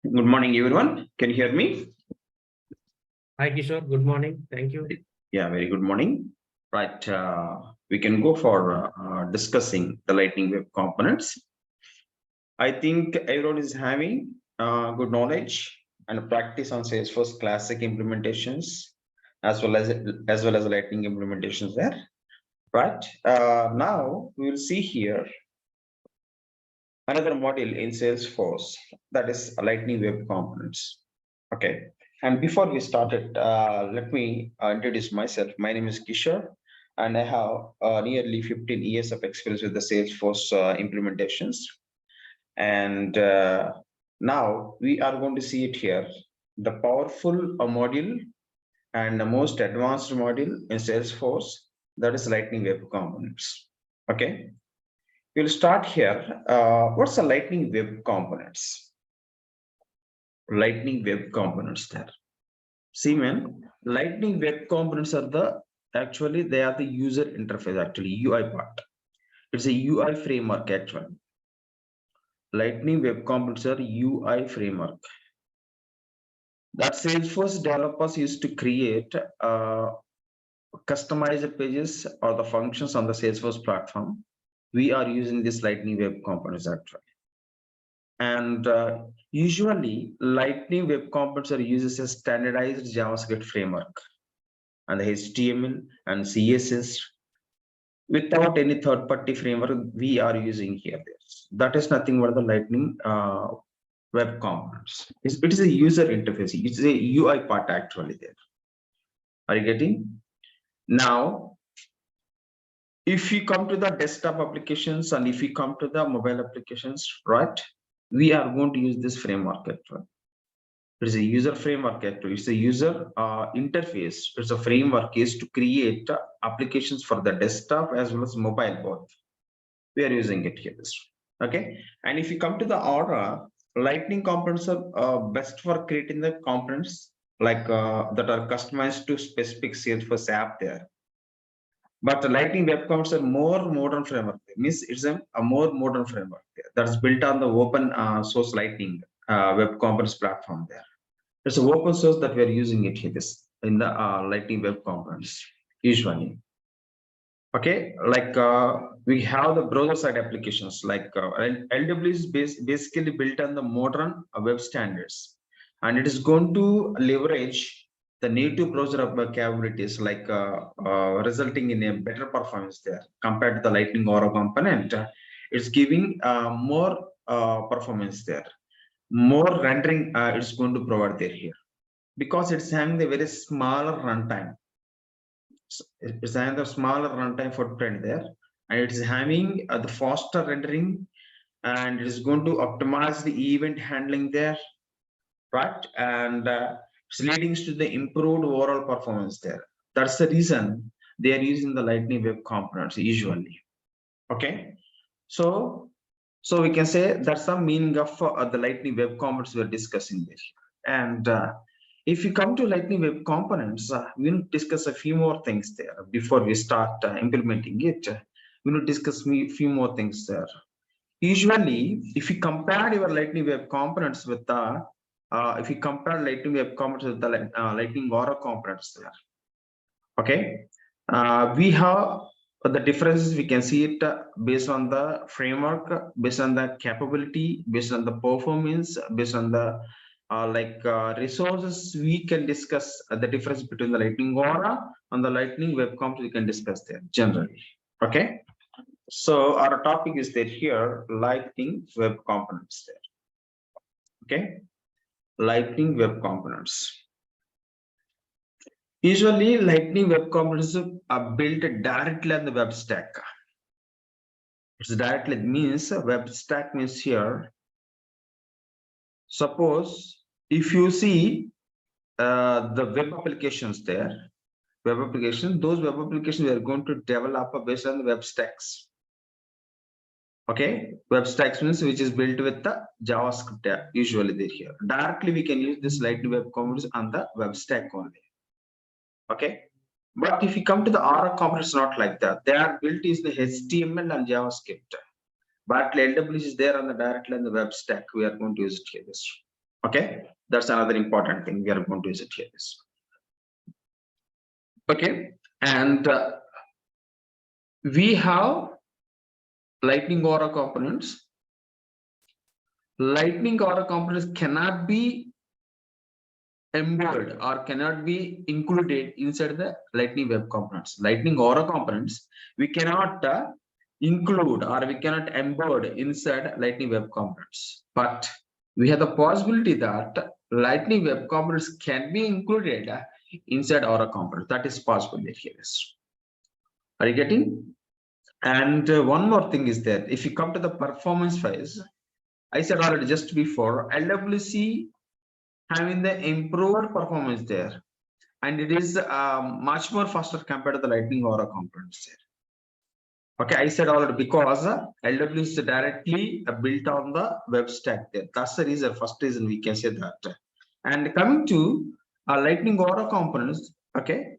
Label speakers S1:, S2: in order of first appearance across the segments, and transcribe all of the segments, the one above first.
S1: Good morning, everyone. Can you hear me?
S2: Hi, Kishore. Good morning. Thank you.
S1: Yeah, very good morning. Right, we can go for discussing the Lightning Web components. I think everyone is having good knowledge and practice on Salesforce Classic implementations as well as Lightning implementations there. Right. Now we will see here another module in Salesforce, that is Lightning Web Components. Okay. And before we started, let me introduce myself. My name is Kishore, and I have nearly 15 years of experience with the Salesforce implementations. And now we are going to see it here, the powerful module and the most advanced module in Salesforce, that is Lightning Web Components. Okay. We'll start here. What's the Lightning Web Components? Lightning Web Components there. See, man, Lightning Web Components are they are the user interface, actually, UI part. It's a UI framework, actually. Lightning Web Components are UI framework that Salesforce developers use to create customized pages or the functions on the Salesforce platform. We are using this Lightning Web Components, actually. And usually, Lightning Web Components are used as a standardized JavaScript framework and the HTML and CSS without any third-party framework we are using here. That is nothing but the Lightning Web Components. It is a user interface. It's a UI part actually there. Are you getting? Now, if you come to the desktop applications and if you come to the mobile applications, right? We are going to use this framework actually. It is a user framework actually. It's a user interface. It's a framework is to create applications for the desktop as well as mobile both. We are using it here. Okay. And if you come to the Aura, Lightning components are best for creating the components like that are customized to specific Salesforce app there. But the Lightning Web Components are more modern framework. Means it's a more modern framework that's built on the open source Lightning Web Components platform there. It's an open source that we are using it here in the Lightning Web Components usually. Okay, like we have the browser side applications like LW is basically built on the modern web standards, and it is going to leverage the native browser capabilities like resulting in a better performance there compared to the Lightning Aura component. It's giving more performance there, more rendering it's going to provide there here because it's having the very smaller runtime. It's having the smaller runtime footprint there, and it is having the faster rendering, and it is going to optimize the event handling there, right? And it's leading to the improved overall performance there. That's the reason they are using the Lightning Web Components usually. Okay, so we can say that's the meaning of the Lightning Web Components we're discussing this. And if you come to Lightning Web Components, we'll discuss a few more things there before we start implementing it. We'll discuss a few more things there. Usually, if you compare your Lightning Web Components with the if you compare Lightning Web Components with the Lightning Aura components there, okay, we have the differences. We can see it based on the framework, based on the capability, based on the performance, based on the resources. We can discuss the difference between the Lightning Aura and the Lightning Web Components. We can discuss there generally. Okay. So our topic is there here, Lightning Web Components there. Okay. Lightning Web Components. Usually, Lightning Web Components are built directly on the web stack. It's directly means web stack means here. Suppose if you see the web applications there, those web applications we are going to develop based on the web stacks. Okay, web stacks means which is built with the JavaScript usually there here. Directly we can use this Lightning Web Components on the web stack only. Okay, but if you come to the Aura components, not like that. They are built is the HTML and JavaScript, but LW is there on the directly on the web stack. We are going to use it here. Okay, that's another important thing we are going to use it here. Okay, and we have lightning aura components. Lightning aura components cannot be embedded or cannot be included inside the lightning web components. Lightning aura components we cannot include or we cannot embed inside lightning web components, but we have the possibility that lightning web components can be included inside aura components. That is possible here. Are you getting? And one more thing is that if you come to the performance phase, I said already just before, LWC having the improved performance there, and it is much more faster compared to the lightning aura components there. Okay, I said already because LWC is directly built on the web stack there. That's the reason, first reason we can say that. And coming to lightning aura components, okay,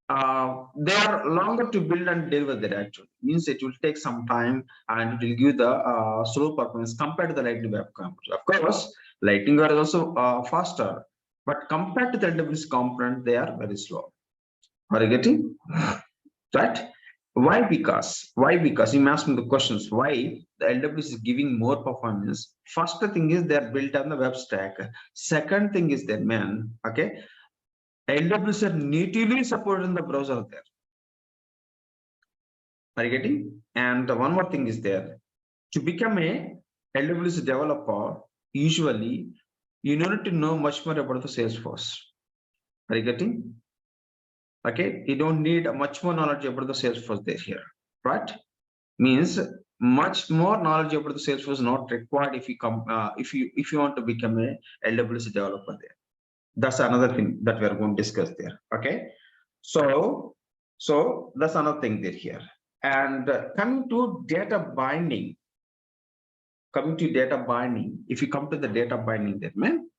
S1: they are longer to build and deliver that actually. Means it will take some time and it will give the slow performance compared to the lightning web components. Of course, lightning are also faster, but compared to the LWC component, they are very slow. Are you getting? Right? Why? Because you may ask me the questions why the LWC is giving more performance. First thing is they're built on the web stack. Second thing is that, man, okay, LWC are natively supported in the browser there. Are you getting? And one more thing is there. To become a LWC developer, usually you need to know much more about the Salesforce. Are you getting? Okay, you don't need much more knowledge about the Salesforce there here, right? Means much more knowledge about the Salesforce is not required if you come if you want to become a LWC developer there. That's another thing that we are going to discuss there. Okay, so that's another thing there here. And coming to data binding, if you come to the data binding there, man,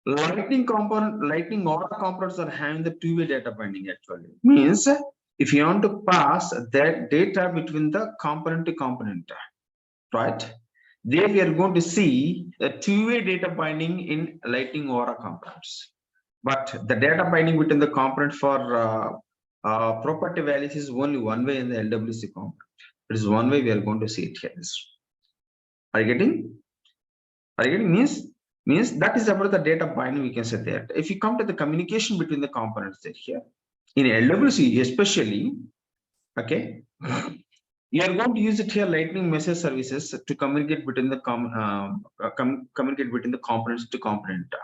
S1: lightning aura components are having the two-way data binding actually. Means if you want to pass that data between the component to component, right? There we are going to see a two-way data binding in lightning aura components. But the data binding between the component for property values is only one way in the LWC component. It is one way we are going to see it here. Are you getting? Means that is about the data binding. We can say that if you come to the communication between the components there here in LWC especially, okay, you are going to use it here lightning message services to communicate between the communicate between the components to component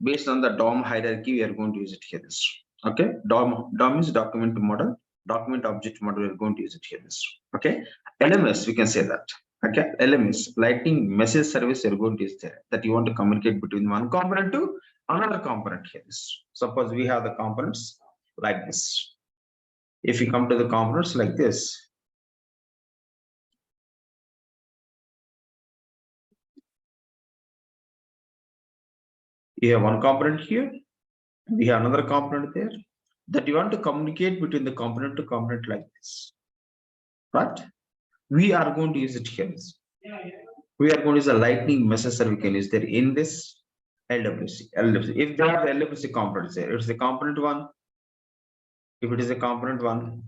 S1: based on the DOM hierarchy. We are going to use it here. Okay, DOM is document model, document object model. We are going to use it here. Okay, LMS we can say that. Okay, LMS, lightning message service, you're going to use there that you want to communicate between one component to another component here. Suppose we have the components like this. If you come to the components like this, you have one component here, we have another component there that you want to communicate between the component to component like this, right? We are going to use it here. We are going to use a lightning message service. We can use there in this LWC. If there are the LWC components there, it's the component one. If it is a component one,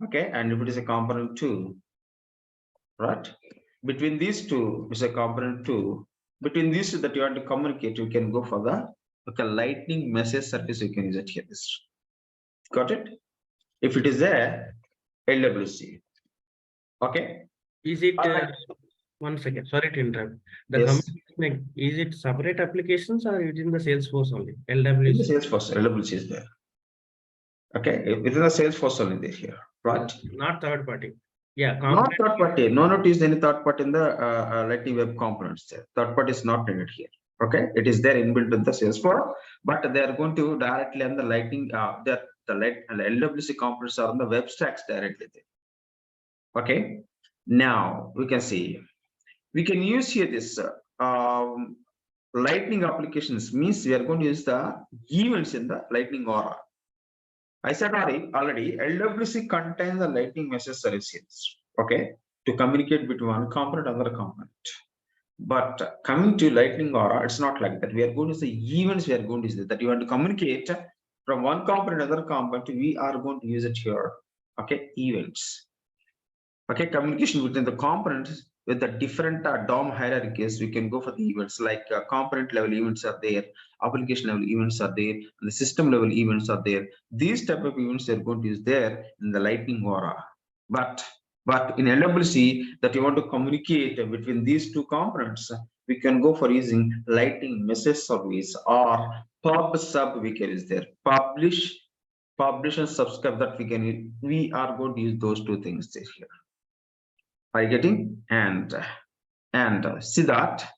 S1: okay, and if it is a component two, right? Between these two is a component two. Between these two that you want to communicate, you can go for the lightning message service. You can use it here. Got it? If it is a LWC, okay.
S2: Is it 1 second? Sorry to interrupt. The
S1: Yes.
S2: is it separate applications or within the Salesforce only?
S1: In the
S2: LWC.
S1: Salesforce, LWC is there. Okay, within the Salesforce only there here, right?
S2: Not third party. Yeah,
S1: Not third party. No, not use any third party in the lightning web components there. Third party is not needed here. Okay, it is there inbuilt in the Salesforce, but they are going to directly on the lightning. The LWC components are on the web stacks directly there. Okay, now we can see we can use here this lightning applications. Means we are going to use the events in the lightning aura. I said already LWC contains the lightning message services, okay, to communicate between one component and another component. But coming to Lightning Aura, it's not like that. We are going to say events. We are going to use that you want to communicate from one component to another component. We are going to use it here. Okay, events. Okay, communication between the components with the different DOM hierarchies. We can go for the events like component level events are there, application level events are there, and the system level events are there. These type of events are going to use there in the Lightning Aura. But in LWC that you want to communicate between these two components, we can go for using Lightning Message Service or pub sub. We can use there publish and subscribe. That we are going to use those two things here. Are you getting? And see that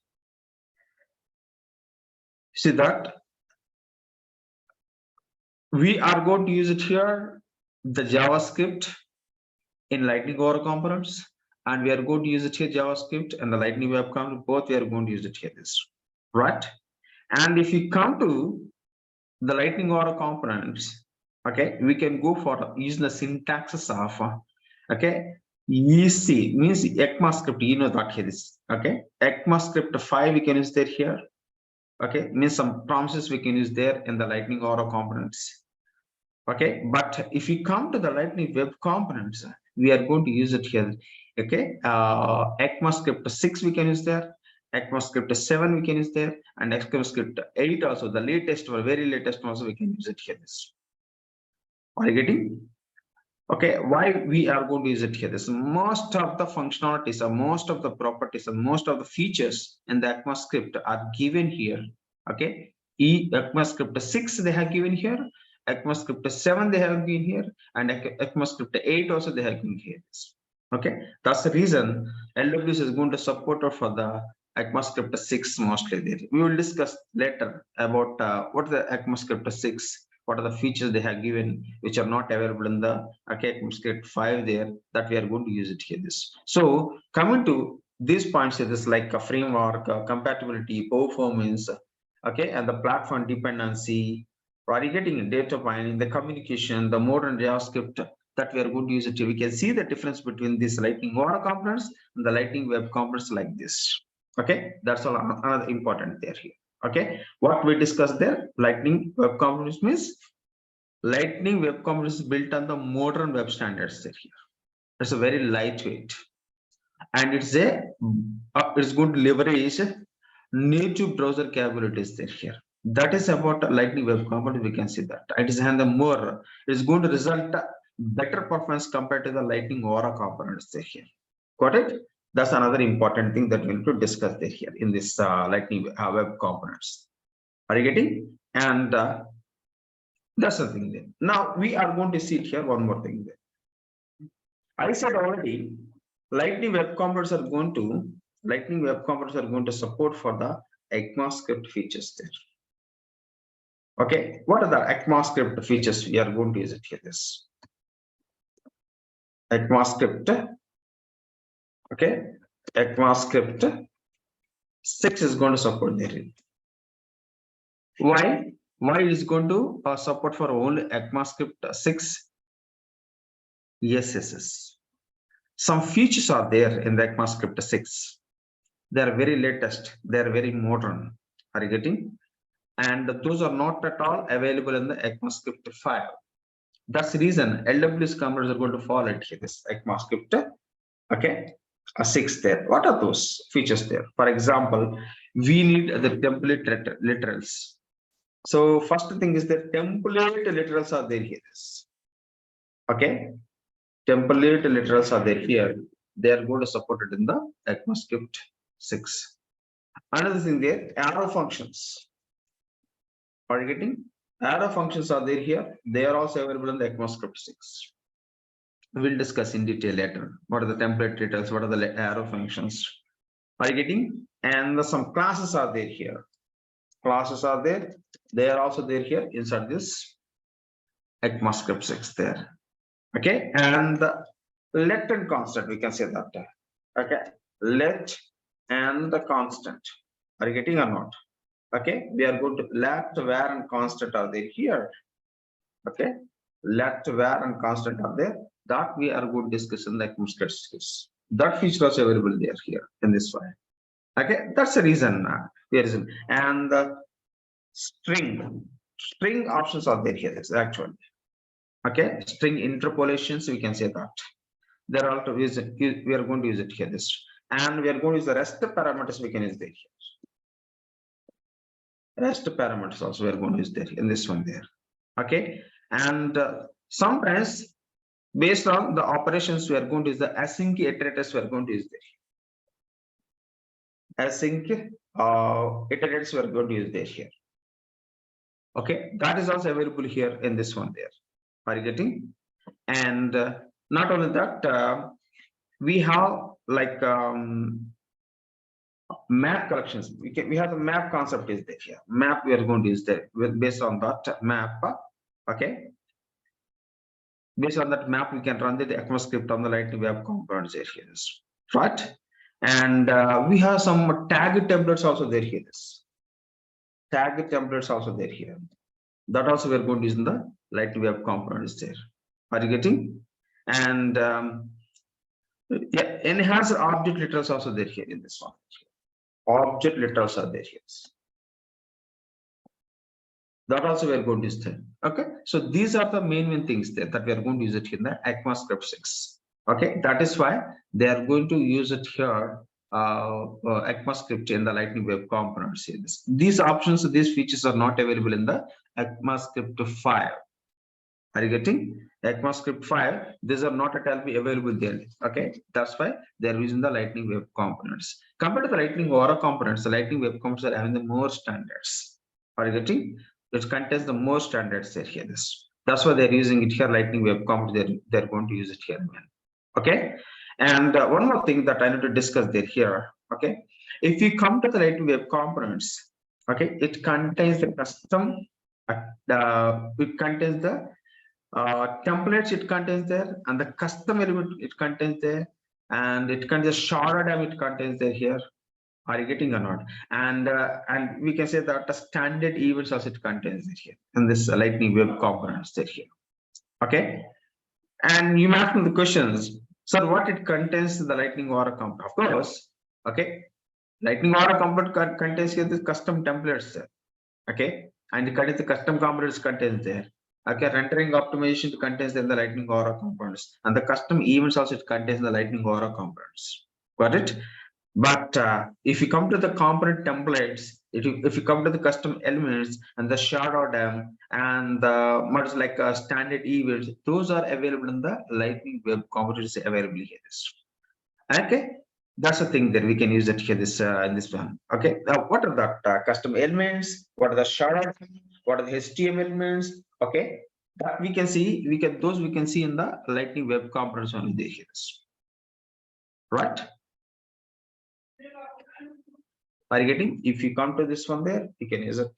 S1: we are going to use it here, the JavaScript in Lightning Aura components, and we are going to use it here JavaScript and the Lightning Web component. Both we are going to use it here, this right. And if you come to the Lightning Aura components, okay, we can go for using the syntaxes of okay, EC means ECMAScript. You know that here is okay. ECMAScript 5 we can use there here. Okay, means some promises we can use there in the Lightning Aura components. Okay, but if you come to the Lightning Web components, we are going to use it here. Okay, ECMAScript 6 we can use there, ECMAScript 7 we can use there, and ECMAScript 8 also, the latest or very latest also we can use it here. This. Are you getting? Okay, why we are going to use it here? This most of the functionalities or most of the properties and most of the features in the ECMAScript are given here. Okay, ECMAScript 6 they have given here, ECMAScript 7 they have given here, and ECMAScript 8 also they have given here. Okay, that's the reason LWC is going to support it for the ECMAScript 6 mostly there. We will discuss later about what the ECMAScript 6. What are the features they have given which are not available in the ECMAScript 5 there, that we are going to use it here. This. So coming to these points here, this like a framework, compatibility, performance, okay, and the platform dependency, are you getting data binding, the communication, the modern JavaScript that we are going to use it here. We can see the difference between these Lightning Aura components and the Lightning Web components like this. Okay, that's all another important there here. Okay, what we discussed there, Lightning Web Components means Lightning Web Components is built on the modern web standards there here. It's a very lightweight, and it's going to leverage native browser capabilities there here. That is about Lightning Web Component. We can see that it is and the more it's going to result better performance compared to the Lightning Aura components there here. Got it? That's another important thing that we need to discuss there here in this Lightning Web components. Are you getting? And that's the thing there. Now we are going to see it here. One more thing there. I said already, Lightning Web components are going to support for the ECMAScript features there. Okay, what are the ECMAScript features? We are going to use it here. This ECMAScript. Okay, ECMAScript 6 is going to support there. Why is going to support for only ECMAScript 6? Yes. Some features are there in the ECMAScript 6. They are very latest. They are very modern. Are you getting? And those are not at all available in the ECMAScript 5. That's the reason LWC components are going to fall at here. This ECMAScript. Okay. A 6 there. What are those features there? For example, we need the template literals. So first thing is that template literals are there here. Okay, template literals are there here. They are going to support it in the ECMAScript 6. Another thing there, arrow functions. Are you getting? Arrow functions are there here. They are also available in the ECMAScript 6. We'll discuss in detail later. What are the template literals? What are the arrow functions? Are you getting? And some classes are there here. Classes are there. They are also there here inside this ECMAScript 6 there. Okay, and the let and constant, we can say that. Okay, let and the constant. Are you getting or not? Okay, we are going to let, where, and constant are there here. Okay, let, where, and constant are there. That we are going to discuss in the ECMAScript 6. That feature is available there here in this file. Okay, that's the reason. And the string options are there here. Actually, okay, string interpolations. We can say that they're all to use it. We are going to use it here. And we are going to use the rest of parameters. We can use there here. Rest parameters also we are going to use there in this one there. Okay, and sometimes based on the operations we are going to use the async iterators we are going to use there. Async iterators we are going to use there here. Okay, that is also available here in this one there. Are you getting? And not only that, we have like map collections. We have the map concept is there here. Map we are going to use there based on that map. Okay. Based on that map, we can run the ECMAScript on the Lightning Web Components here, right? And we have some tag templates also there here. Tag templates also there here. That also we are going to use in the Lightning Web Components there. Are you getting? And yeah, enhanced object literals also there here in this one. Object literals are there here. That also we are going to use there. Okay, so these are the main things there that we are going to use it in the ECMAScript 6. Okay, that is why they are going to use it here. ECMAScript in the Lightning Web Components here. These options, these features are not available in the ECMAScript 5. Are you getting? ECMAScript 5, these are not at all be available there. Okay, that's why they are using the Lightning Web Components. Compared to the Lightning Aura components, the Lightning Web Components are having the more standards. Are you getting? It contains the more standards there here. That's why they're using it here. Lightning Web Components, they're going to use it here. Okay, and one more thing that I need to discuss there here. Okay, if you come to the Lightning Web Components, okay, it contains the custom. It contains the templates. It contains there, and the custom element it contains there, and it contains sharded it contains there here. Are you getting or not? And we can say that the standard events also it contains it here in this Lightning Web Components there here. Okay, and you may ask me the questions. So what it contains the Lightning Aura component? Of course, okay. Lightning Aura component contains here the custom templates there. Okay, and it contains the custom components contains there. Okay, rendering optimization contains in the Lightning Aura components, and the custom events also it contains the Lightning Aura components. Got it? But if you come to the component templates, if you come to the custom elements and the shadow them and the much like standard events, those are available in the Lightning Web Components available here. Okay, that's the thing that we can use it here in this one. Okay, now what are the custom elements? What are the shadow? What are the HTML elements? Okay, that we can see. We can see in the Lightning Web Components only there here. Right? Are you getting? If you come to this one there, you can use it.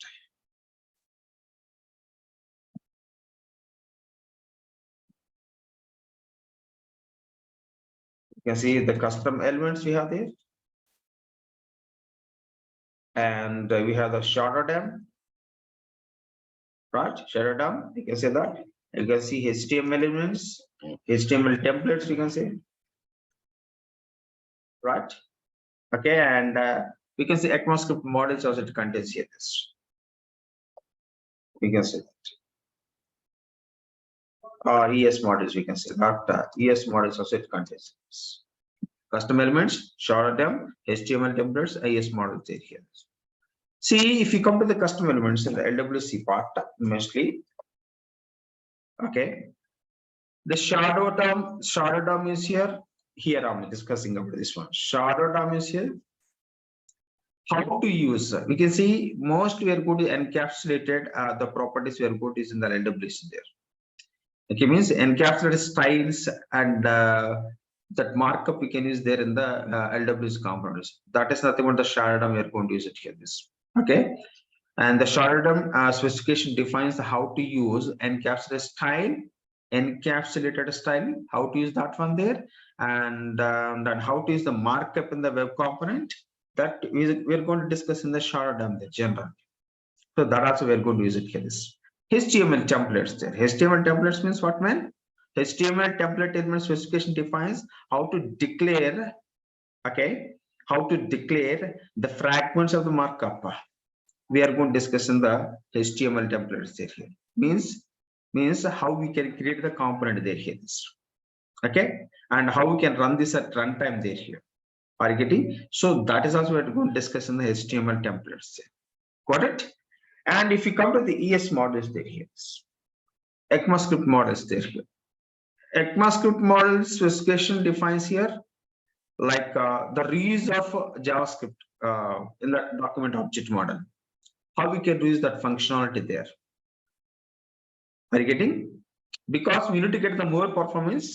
S1: You can see the custom elements we have there. And we have the shadow dam. Right? Shadow dam. You can say that. You can see HTML elements, HTML templates, we can say. Right? Okay, and we can see ECMAScript models also it contains here this. We can say that. ES models, we can say that ES models also it contains this. Custom elements, shadow them, HTML templates, ES models here. See, if you come to the custom elements in the LWC part, mostly, okay, the shadow term is here. Here I'm discussing about this one. Shadow term is here. How to use? We can see most we are going to encapsulated the properties we are going to use in the LWC there. Okay, means encapsulated styles and that markup we can use there in the LWC components. That is nothing but the shadow term we are going to use it here. Okay, and the shadow term specification defines how to use encapsulated style, how to use that one there, and then how to use the markup in the web component. That we're going to discuss in the shadow term there general. So that also we're going to use it here. This HTML templates there. HTML templates means what, man? HTML template element specification defines how to declare, okay, how to declare the fragments of the markup. We are going to discuss in the HTML templates there here. Means how we can create the component there here. Okay, and how we can run this at runtime there here. Are you getting? So that is also we are going to discuss in the HTML templates. Got it? And if you come to the ES models there here, ECMAScript models there here. ECMAScript model specification defines here like the reuse of JavaScript in the document object model. How we can use that functionality there. Are you getting? Because we need to get the more performance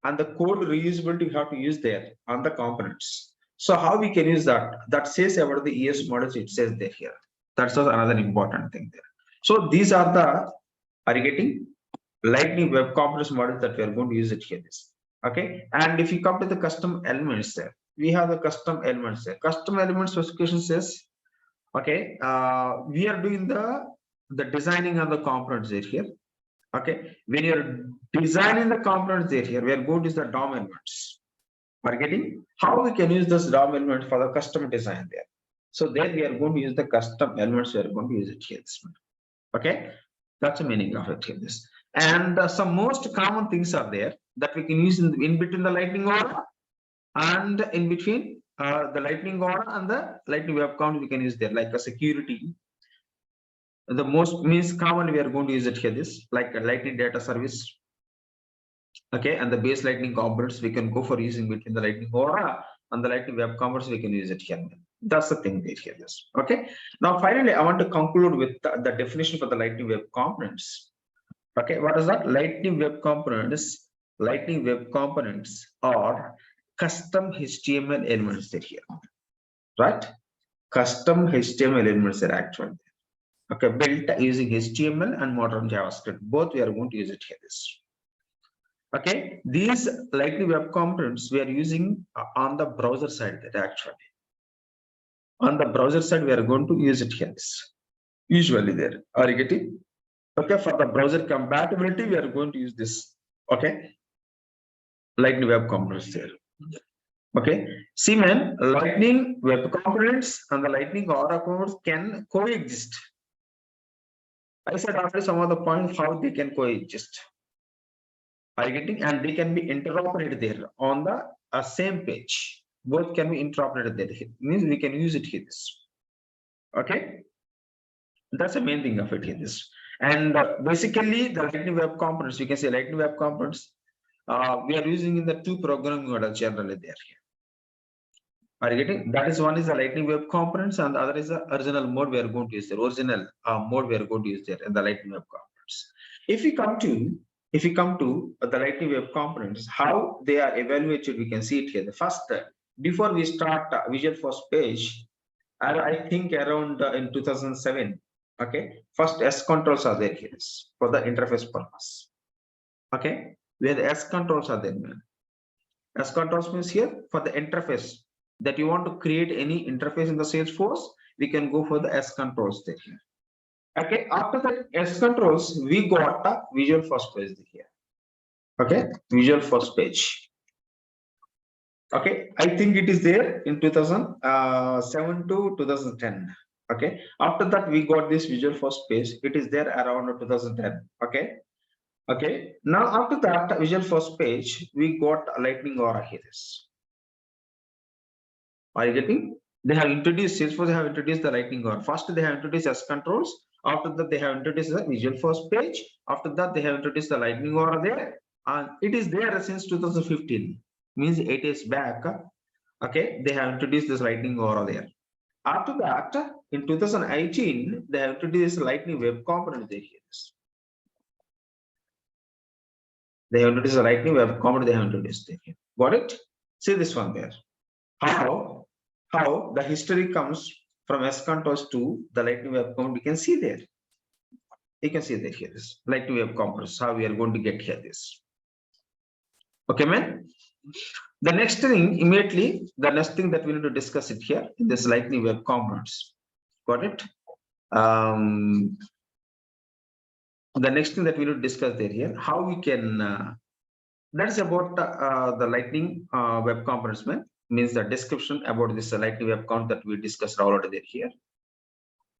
S1: and the code reusability we have to use there on the components. So how we can use that? That says about the ES models, it says there here. That's also another important thing there. So these are the, are you getting? Lightning web components models that we are going to use it here. Okay. And if you come to the custom elements there, we have the custom elements there. Custom element specification says, okay, we are doing the designing of the components there here. Okay, when you're designing the components there here, we are going to use the DOM elements. We're getting how we can use this DOM element for the custom design there. So there we are going to use the custom elements. We are going to use it here. Okay, that's the meaning of it here. This and some most common things are there that we can use in between the lightning order and in between the lightning order and the lightning web count we can use there like a security. The most means common we are going to use it here this like a lightning data service. Okay, and the base lightning components we can go for using between the lightning aura and the lightning web components we can use it here. That's the thing here this. Okay, now finally I want to conclude with the definition for the lightning web components. Okay, what is that? Lightning web components. Lightning web components are custom HTML elements here, right? Custom HTML elements are actually. Okay, built using HTML and modern JavaScript. Both we are going to use it here. This. Okay, these lightning web components we are using on the browser side. That actually, on the browser side we are going to use it here. This. Usually there. Are you getting? Okay, for the browser compatibility we are going to use this. Okay, lightning web components there. Okay, see man, lightning web components and the lightning aura components can coexist. I said after some of the points how they can coexist. Are you getting? And they can be interoperated there on the same page. Both can be interoperated there. It means we can use it here. This. Okay, that's the main thing of it here. This and basically the lightning web components. We can say lightning web components. We are using in the two programming models generally there. Are you getting? That is one is the lightning web components and the other is the original mode we are going to use there. Original mode we are going to use there in the lightning web components. If we come to the lightning web components, how they are evaluated, we can see it here. The first, before we start Visual page, I think around in 2007. Okay, first S controls are there here for the interface purpose. Okay, where the S controls are there, man. S controls means here for the interface. That you want to create any interface in the Salesforce, we can go for the S controls there here. Okay, after that S controls, we got a Visual page here. Okay, Visual page. Okay, I think it is there in 2007 to 2010. Okay, after that we got this Visual page. It is there around 2010. Okay, okay. Now after that Visual page, we got a lightning aura here. Are you getting? They have introduced Salesforce. They have introduced the lightning aura. First, they have introduced S controls. After that, they have introduced the Visual page. After that, they have introduced the lightning aura there, and it is there since 2015. Means 8 years back. Okay, they have introduced this lightning aura there. After that, in 2018, they have introduced lightning web component there. They have introduced the lightning web component. They have introduced there. Got it? See this one there. How the history comes from S controls to the lightning web component, we can see there. You can see that here this lightning web components, how we are going to get here this. Okay, man. The next thing immediately, the next thing that we need to discuss it here in this lightning web components. Got it? The next thing that we need to discuss there here, how we can that is about the lightning web components, man. means the description about this lightning web account that we discussed already there here.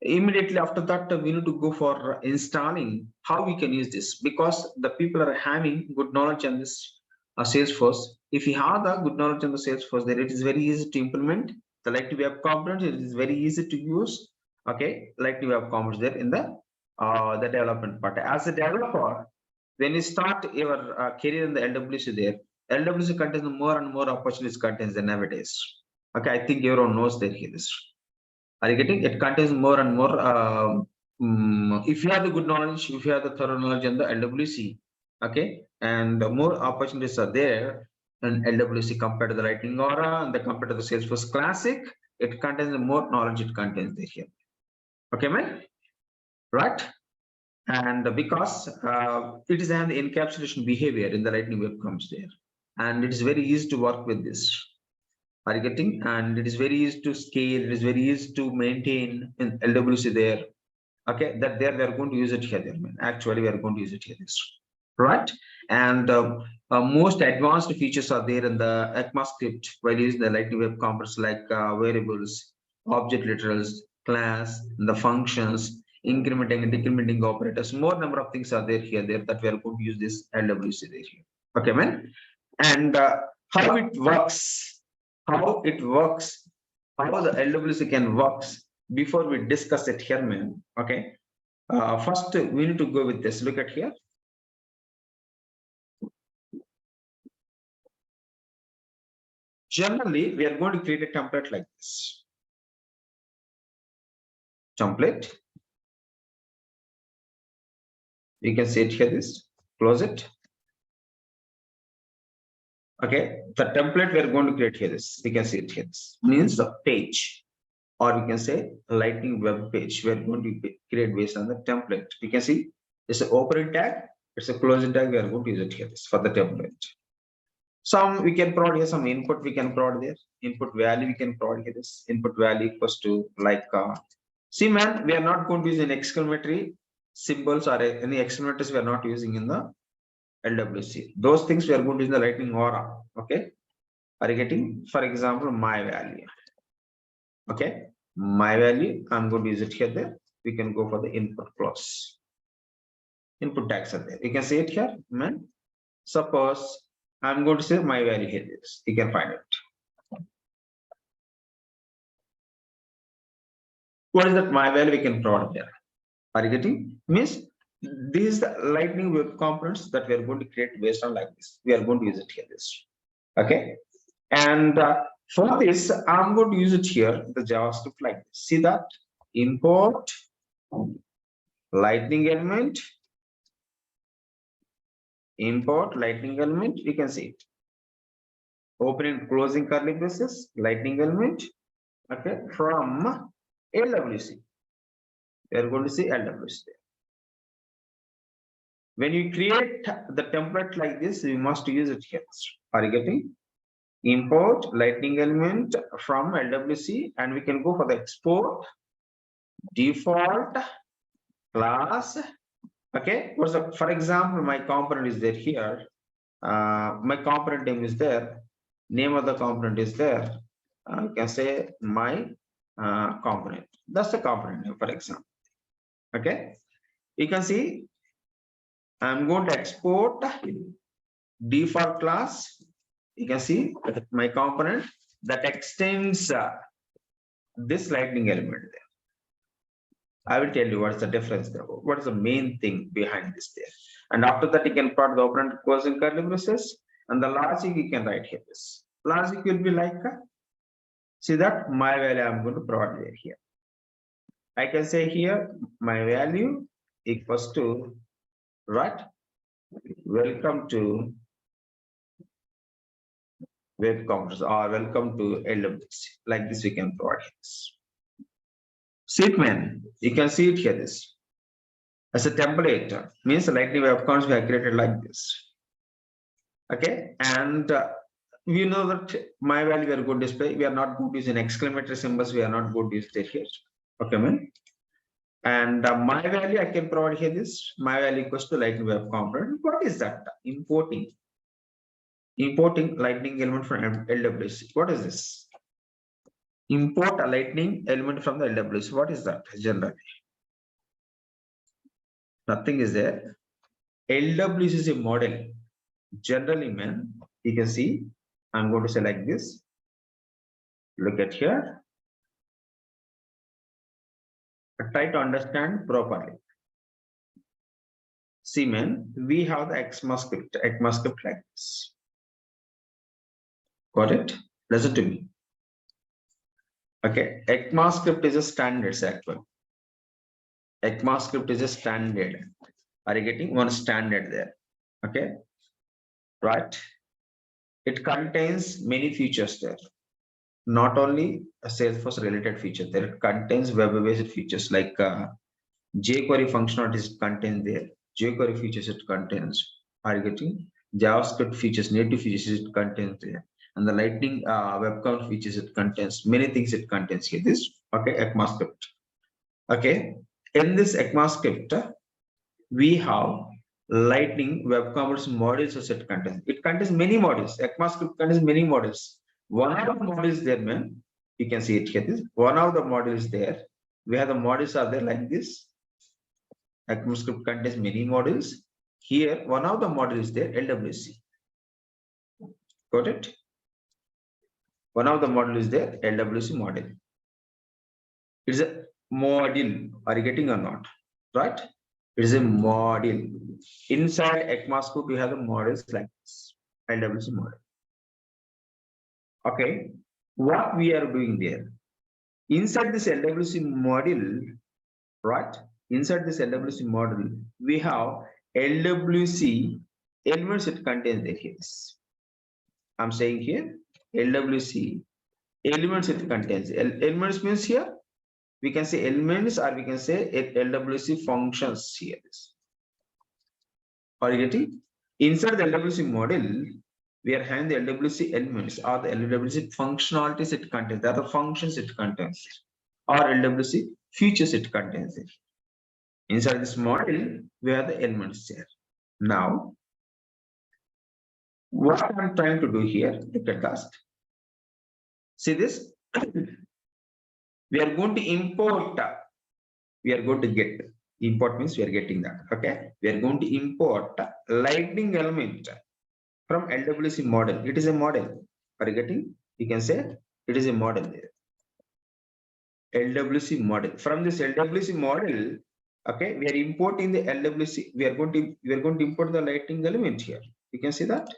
S1: Immediately after that, we need to go for installing how we can use this, because the people are having good knowledge on this Salesforce. If you have the good knowledge on the Salesforce, then it is very easy to implement the lightning web components. It is very easy to use. Okay, lightning web components there in the development part. As a developer, when you start your career in the LWC, there LWC contains more and more opportunities contains than nowadays. Okay, I think everyone knows that here this. Are you getting? It contains more and more. If you have the good knowledge, if you have the thorough knowledge in the LWC, okay, and more opportunities are there in LWC compared to the Lightning Aura and the compared to the Salesforce Classic. It contains more knowledge. It contains there here. Okay, man, right? And because it is an encapsulation behavior in the Lightning Web comes there, and it is very easy to work with this. Are you getting? And it is very easy to scale. It is very easy to maintain in LWC there. Okay, that there we are going to use it here. There, actually, we are going to use it here. This, right? And most advanced features are there in the ECMAScript while using the Lightning Web components like variables, object literals, class, the functions, incrementing and decrementing operators. More number of things are there here. There that we are going to use this LWC there here. Okay, man. And how it works. How it works, how the LWC can works before we discuss it here, man. Okay. First, we need to go with this. Look at here. Generally, we are going to create a template like this. Template. You can see it here. This. Close it. Okay, the template we are going to create here is, we can see it here. This means the page, or we can say Lightning web page. We are going to create based on the template. We can see it's an opening tag, it's a closing tag. We are going to use it here this for the template. Some we can provide here, some input we can provide there. Input value we can provide here. This input value equals to like see, man, we are not going to use an exclamatory symbols or any exclamators. We are not using in the LWC. Those things we are going to use in the Lightning Aura. Okay, are you getting? For example, my value. Okay, my value. I'm going to use it here. There we can go for the input clause. Input tags are there. You can see it here, man. Suppose I'm going to say my value here. This you can find it. What is that my value we can provide there? Are you getting? Means these Lightning web components that we are going to create based on like this. We are going to use it here. This. Okay. And for this, I'm going to use it here, the JavaScript like this. See that? Import Lightning element. Import Lightning element. You can see it. Open and closing curly braces. Lightning element. Okay. From LWC. We are going to see LWC there. When you create the template like this, you must use it here. Are you getting? Import Lightning element from LWC, and we can go for the export default class. Okay, for example, my component is there here. My component name is there. Name of the component is there. You can say my component. That's the component name, for example. Okay, you can see I'm going to export default class. You can see my component that extends this Lightning element there. I will tell you what's the difference there. What is the main thing behind this there? And after that, you can put the operand closing curly braces, and the logic you can write here. This logic will be like see that my value I'm going to provide here. I can say here my value equals to right. Welcome to web components or welcome to LWC. Like this, we can provide this. See it, man. You can see it here. This as a template means the Lightning web components we have created like this. Okay, and we know that my value we are going to display. We are not going to use an exclamatory symbols. We are not going to use it here. Okay, man. And my value I can provide here this my value equals to Lightning web component. What is that? Importing Importing lightning element from LWC. What is this? Import a lightning element from the LWC. What is that generally? Nothing is there. LWC is a model. Generally, man, you can see, I'm going to select this. Look at here. Try to understand properly. See, man, we have the ECMAScript like this. Got it? Listen to me. Okay, ECMAScript is a standard actually. ECMAScript is a standard. Are you getting one standard there? Okay, right? It contains many features there. Not only a Salesforce related feature, there it contains web-based features like jQuery functionalities contained there. jQuery features it contains. Are you getting? JavaScript features, native features it contains there. And the Lightning web account features it contains. Many things it contains here. This, okay, ECMAScript. Okay, in this ECMAScript, we have Lightning web commerce modules as it contains. It contains many modules. ECMAScript contains many modules. One of the modules there, man, you can see it here. This one of the modules there. We have the modules are there like this. ECMAScript contains many modules. Here, one of the modules there, LWC. Got it? One of the modules there, LWC module. It's a module. Are you getting or not? Right? It is a module. Inside ECMAScript, we have the modules like this. LWC module. Okay. What we are doing there? Inside this LWC module, right? Inside this LWC module, we have LWC elements it contains there. Here. I'm saying here LWC elements it contains. Elements means here we can say elements or we can say LWC functions here. Are you getting? Inside the LWC model, we are having the LWC elements or the LWC functionalities it contains. The other functions it contains or LWC features it contains. Inside this model, we have the elements there. Now, what I'm trying to do here, look at that. See this? We are going to import. We are going to get. Import means we are getting that. Okay. We are going to import lightning element from LWC model. It is a model. Are you getting? You can say it is a model there. LWC model. From this LWC model, okay, we are importing the LWC. We are going to import the lightning element here. You can see that.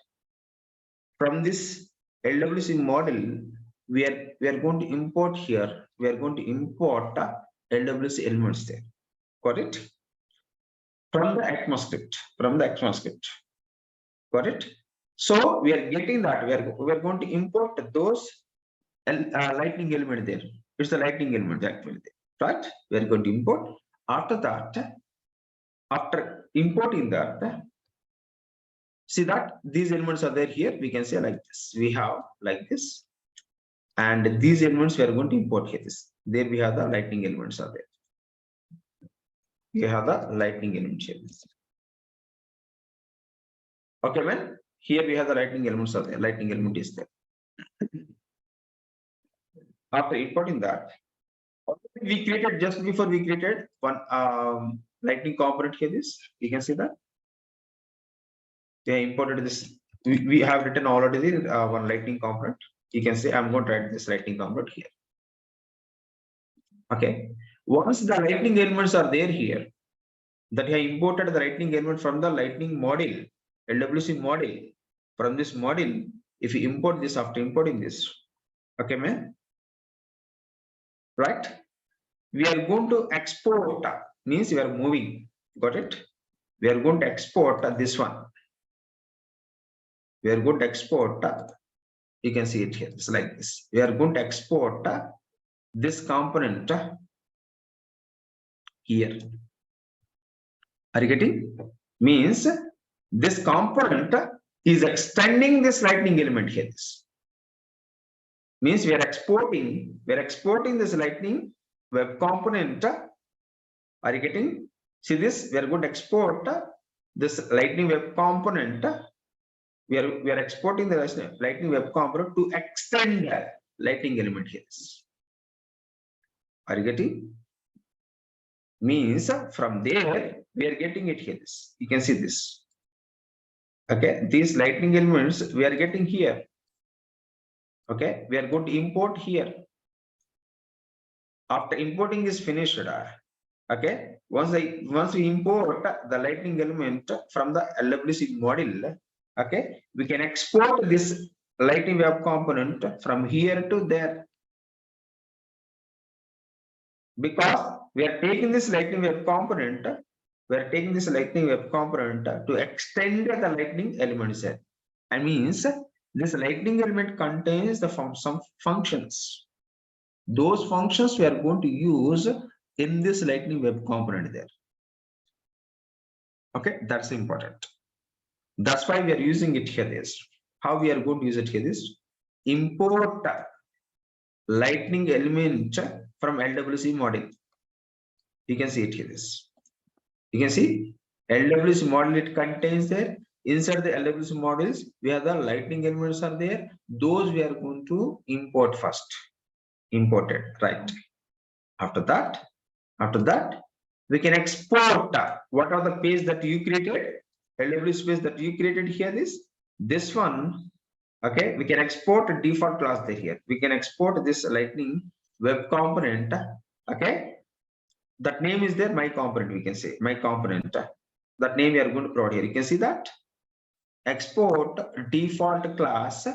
S1: From this LWC model, we are going to import here. We are going to import LWC elements there. Got it? From the ECMAScript. From the ECMAScript. Got it? So we are getting that. We are going to import those lightning element there. It's the lightning element actually there. Right? We are going to import. After that, after importing that, see that these elements are there here. We can say like this. We have like this. And these elements we are going to import here. This. There we have the lightning elements are there. We have the lightning element here. Okay, man. Here we have the lightning elements are there. Lightning element is there. After importing that, we created just before we created one lightning component here. This you can see that they imported this. We have written already one lightning component. You can say I'm going to write this lightning component here. Okay. Once the lightning elements are there here, that I imported the lightning element from the lightning model, LWC model. From this model, if you import this after importing this, okay, man. Right? We are going to export, means we are moving. Got it? We are going to export this one. We are going to export. You can see it here. It's like this. We are going to export this component here. Are you getting? Means this component is extending this lightning element here. Means we are exporting this lightning web component. Are you getting? See this? We are going to export this lightning web component we are exporting the lightning web component to extend the lightning element here. Are you getting? Means from there we are getting it here. You can see this. Okay, these lightning elements we are getting here. Okay, we are going to import here. After importing is finished, okay, once we import the lightning element from the LWC module, okay, we can export this lightning web component from here to there, because we are taking this lightning web component, to extend the lightning elements here. And means this lightning element contains some functions. Those functions we are going to use in this lightning web component there. Okay, that's important. That's why we are using it here. Is how we are going to use it here. Is import lightning element from LWC model. You can see it here. This you can see LWC model, it contains there. Inside the LWC models, we have the lightning elements are there. Those we are going to import first. Imported, right? After that, we can export what are the page that you created, LWC page that you created here. This one, okay, we can export a default class there here. We can export this lightning web component, okay. That name is there, my component, we can say my component. That name we are going to provide here. You can see that export default class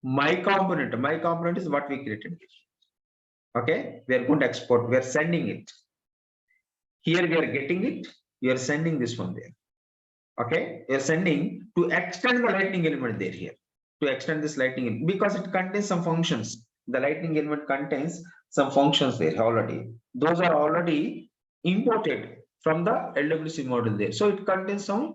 S1: my component. My component is what we created. Okay, we are going to export, we are sending it. Here we are getting it, we are sending this one there. Okay, we are sending to extend the lightning element there here. To extend this lightning element, because it contains some functions. The lightning element contains some functions there already. Those are already imported from the LWC model there. So it contains some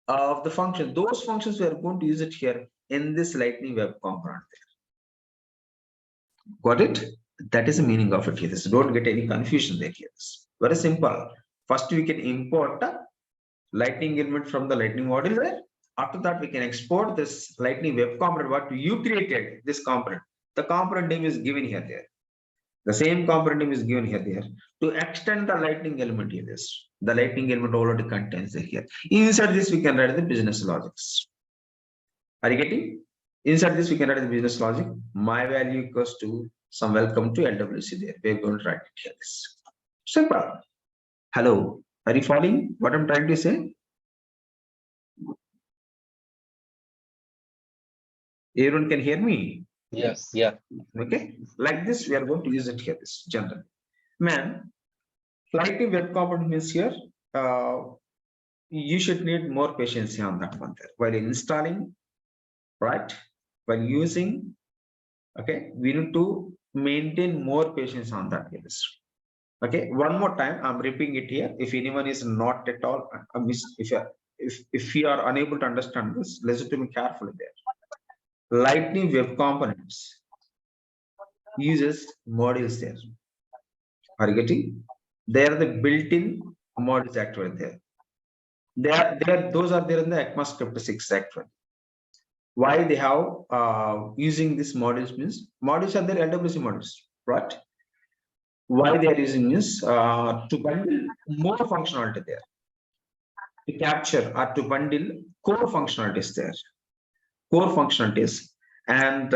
S1: of the function. Those functions we are going to use it here in this lightning web component there. Got it? That is the meaning of it here. So don't get any confusion there here. Very simple. First we can import lightning element from the lightning model there. After that we can export this lightning web component what you created, this component. The component name is given here there. The same component name is given here there. To extend the lightning element here. The lightning element already contains it here. Inside this we can write the business logics. Are you getting? Inside this we can write the business logic. My value equals to some welcome to LWC there. We're going to write it here. This simple. Hello, are you following what I'm trying to say? Everyone can hear me?
S3: Yes, yeah.
S1: Okay, like this we are going to use it here. This general. Man, lightning web component means here. You should need more patience on that one there. While installing, right? While using, okay, we need to maintain more patience on that. Okay, one more time, I'm repeating it here. If anyone is not at all, if you are unable to understand this, listen to me carefully there. Lightning web components uses modules there. Are you getting? They are the built-in modules actually there. Those are there in the ECMAScript 6 actually. Why they have using these modules means modules are there LWC modules, right? Why they are using this to bundle more functionality there, to capture or to bundle core functionalities there, and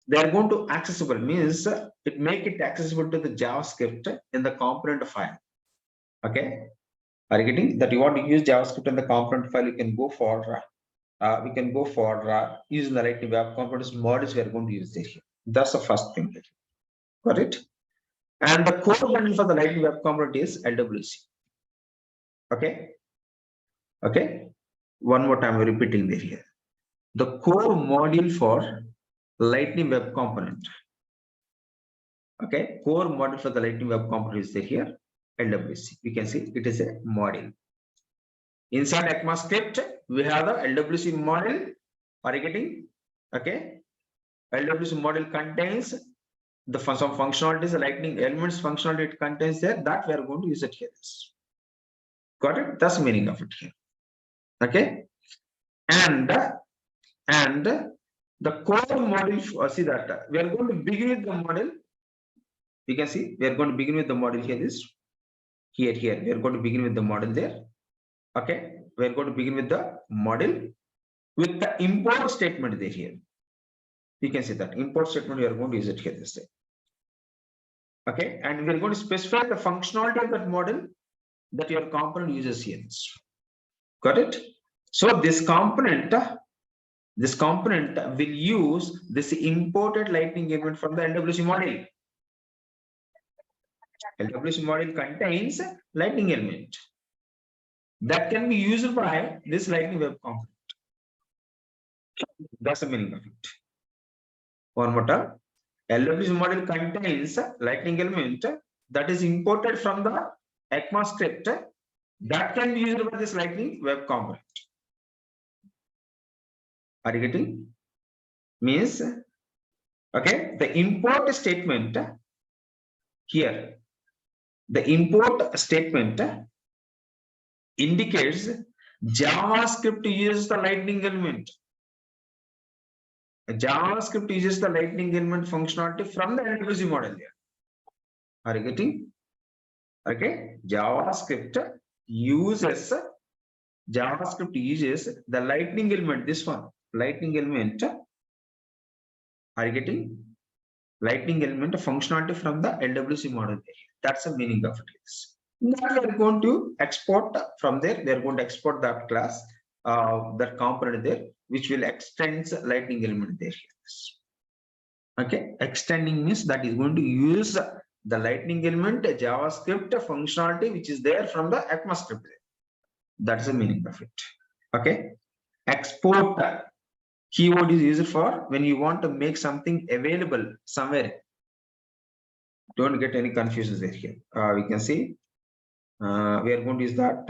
S1: they are going to accessible means it make it accessible to the JavaScript in the component file. Okay, are you getting that? You want to use JavaScript in the component file? You can go for using the lightning web components modules we are going to use there. That's the first thing. Got it? And the core bundle for the lightning web component is LWC. Okay. Okay. One more time, we're repeating there here. The core module for lightning web component. Okay. Core module for the lightning web component is there here. LWC. You can see it is a module. Inside ECMAScript, we have the LWC model. Are you getting? Okay. LWC model contains some functionalities, the lightning elements functionality it contains there, that we are going to use it here. Got it? That's the meaning of it here. Okay. And And the core model, see that we are going to begin with the model. You can see we are going to begin with the model here. Here we are going to begin with the model there. Okay, we are going to begin with the model with the import statement there here. You can see that import statement we are going to use it here this way. Okay, and we are going to specify the functionality of that model that your component uses here. Got it? So this component will use this imported lightning element from the LWC model. LWC model contains lightning element that can be used by this lightning web component. That's the meaning of it. One more time. LWC model contains lightning element that is imported from the ECMAScript that can be used by this lightning web component. Are you getting? Means, okay, the import statement here, the import statement indicates JavaScript uses the lightning element. JavaScript uses the lightning element functionality from the LWC model here. Are you getting? Okay, JavaScript uses the lightning element, this one, lightning element. Are you getting? Lightning element functionality from the LWC model. That's the meaning of it. Now we are going to export from there. We are going to export that class, that component there, which will extend lightning element there. Okay, extending means that is going to use the lightning element JavaScript functionality which is there from the ECMAScript. That's the meaning of it. Okay, export keyword is used for when you want to make something available somewhere. Don't get any confusions there here. We can see we are going to use that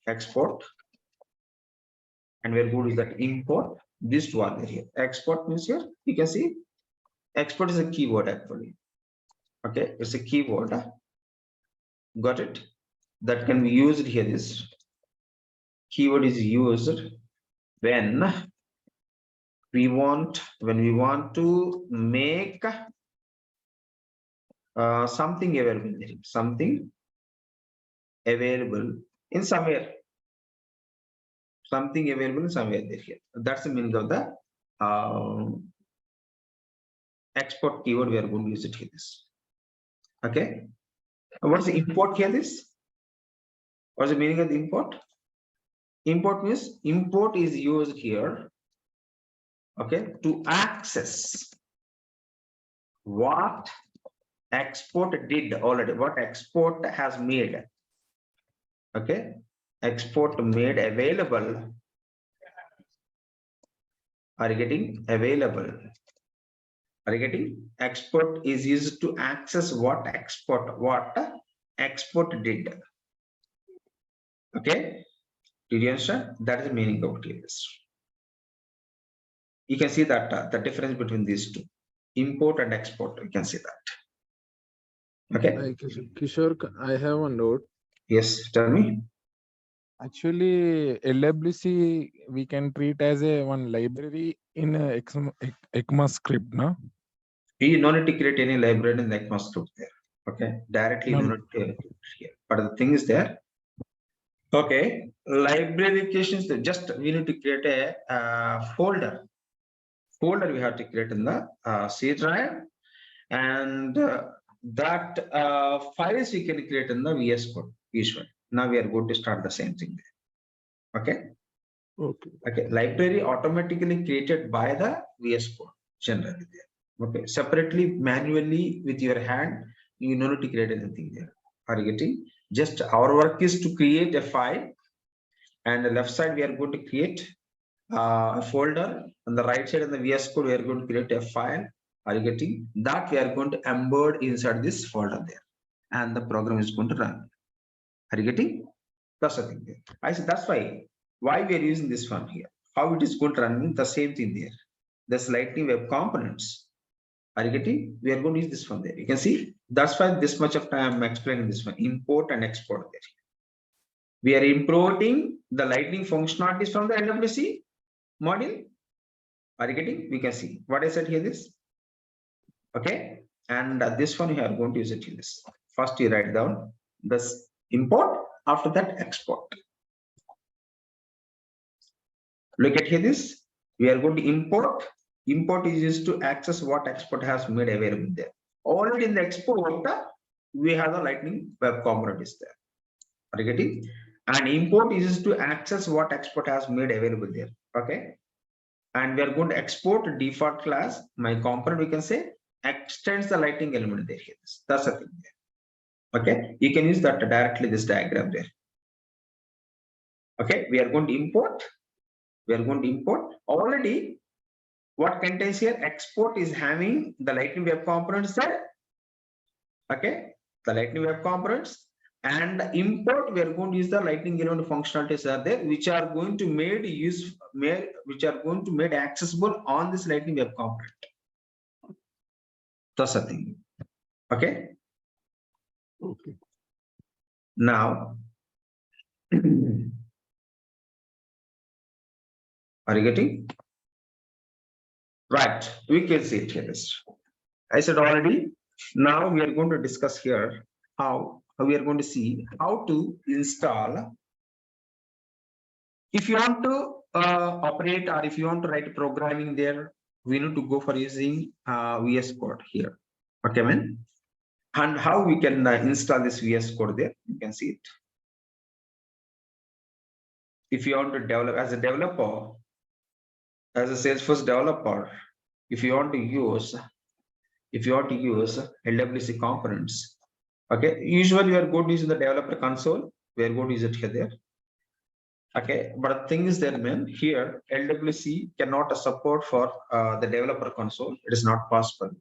S1: export, and we are going to use that import. This two are there here. Export means here you can see export is a keyword actually. Okay, it's a keyword. Got it? That can be used here. This keyword is used when we want to make something available there, something available in somewhere, something available in somewhere there here. That's the meaning of the export keyword. We are going to use it here. This. Okay. What's the import here? This. What's the meaning of the import? Import means import is used here. Okay, to access what export did already, what export has made. Okay, export made available. Are you getting available? Are you getting? Export is used to access what export did. Okay, did you understand? That is the meaning of this. You can see that the difference between these two, import and export. You can see that. Okay.
S3: Kishore, I have one note.
S1: Yes, tell me.
S3: Actually, LWC we can treat as a one library in a ECMAScript, no?
S1: You don't need to create any library in the ECMAScript there. Okay, directly
S3: No.
S1: you don't need to here. But the thing is there. Okay, library creations. Just we need to create a folder. Folder we have to create in the C drive, and that files we can create in the VS Code usually. Now we are going to start the same thing there. Okay. Okay. Library automatically created by the VS Code generally there. Okay. Separately, manually with your hand, you don't need to create anything there. Are you getting? Just our work is to create a file, and the left side we are going to create a folder. On the right side of the VS Code, we are going to create a file. Are you getting? That we are going to embed inside this folder there, and the program is going to run. Are you getting? That's the thing there. I said that's why we are using this one here. How it is going to run the same thing there. This lightning web components. Are you getting? We are going to use this one there. You can see that's why this much of time I'm explaining this one. Import and export there. We are importing the lightning functionalities from the LWC module, Are you getting? We can see what I said here. This okay, and this one you are going to use it in this. First, you write down this import. After that, export. Look at here. This we are going to import. Import is used to access what export has made available there. Already in the export, we have the Lightning Web Component is there. Are you getting? And import is used to access what export has made available there. Okay. And we are going to export default class. My component, we can say, extends the Lightning element there. Here. That's the thing there. Okay. You can use that directly, this diagram there. Okay. We are going to import. We are going to import. Already, what contains here? Export is having the Lightning Web Components there. Okay. The Lightning Web Components. And import, we are going to use the Lightning element functionalities are there, which are going to which are going to made accessible on this Lightning Web Component. That's the thing. Okay.
S3: Okay.
S1: Now, are you getting? Right. We can see it here. I said already. Now we are going to discuss here how we are going to see how to install. If you want to operate or if you want to write programming there, we need to go for using VS Code here. Okay, man. And how we can install this VS Code there, you can see it. If you want to develop as a developer, as a Salesforce developer, if you want to use LWC components, okay, usually we are going to use the developer console. We are going to use it here there. Okay, but the thing is that, man, here LWC cannot support for the developer console. It is not possible.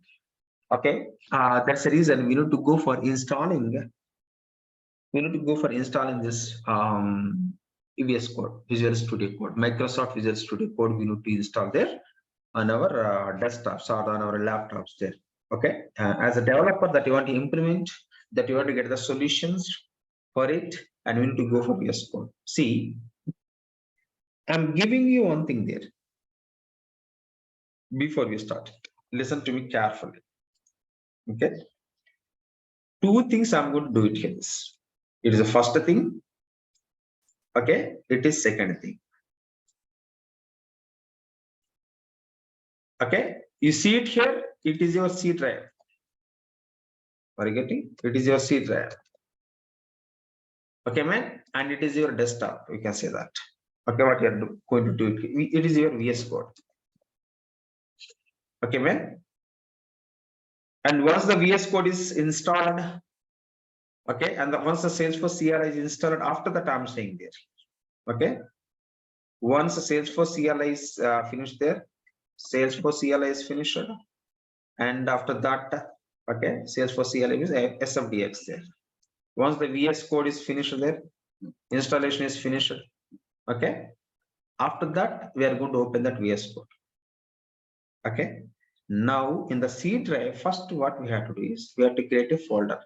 S1: Okay, that's the reason we need to go for installing. We need to go for installing this VS Code, Visual Studio Code, Microsoft Visual Studio Code. We need to install there on our desktops or on our laptops there. Okay, as a developer that you want to implement, that you want to get the solutions for it, and we need to go for VS Code. See, I'm giving you one thing there. Before we start, listen to me carefully. Okay, two things I'm going to do it here. It is the first thing. Okay, it is second thing. Okay, you see it here. It is your C drive. Are you getting? It is your C drive. Okay, man, and it is your desktop. We can say that. Okay, what you are going to do it is your VS Code. Okay, man. And once the VS Code is installed, okay, and once the Salesforce CLI is installed, after that I'm saying there. Okay, once the Salesforce CLI is finished there, Salesforce CLI is finished, and after that, okay, Salesforce CLI is SFDX there. Once the VS Code is finished there, installation is finished. Okay, after that we are going to open that VS Code. Okay, now in the C drive, first what we have to do is we have to create a folder,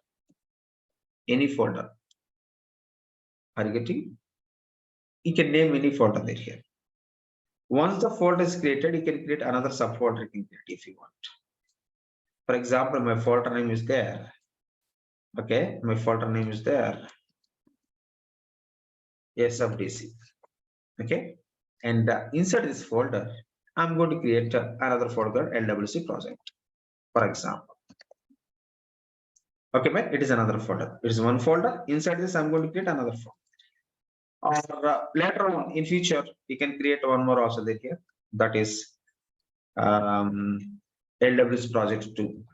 S1: any folder. Are you getting? You can name any folder there here. Once the folder is created, you can create another subfolder you can create if you want. For example, my folder name is there. Okay, my folder name is there. SFDC. Okay, and inside this folder, I'm going to create another folder, LWC project, for example. Okay, man, it is another folder. It is one folder. Inside this, I'm going to create another folder. Or later on in future, you can create one more also there here. That is LWC project 2.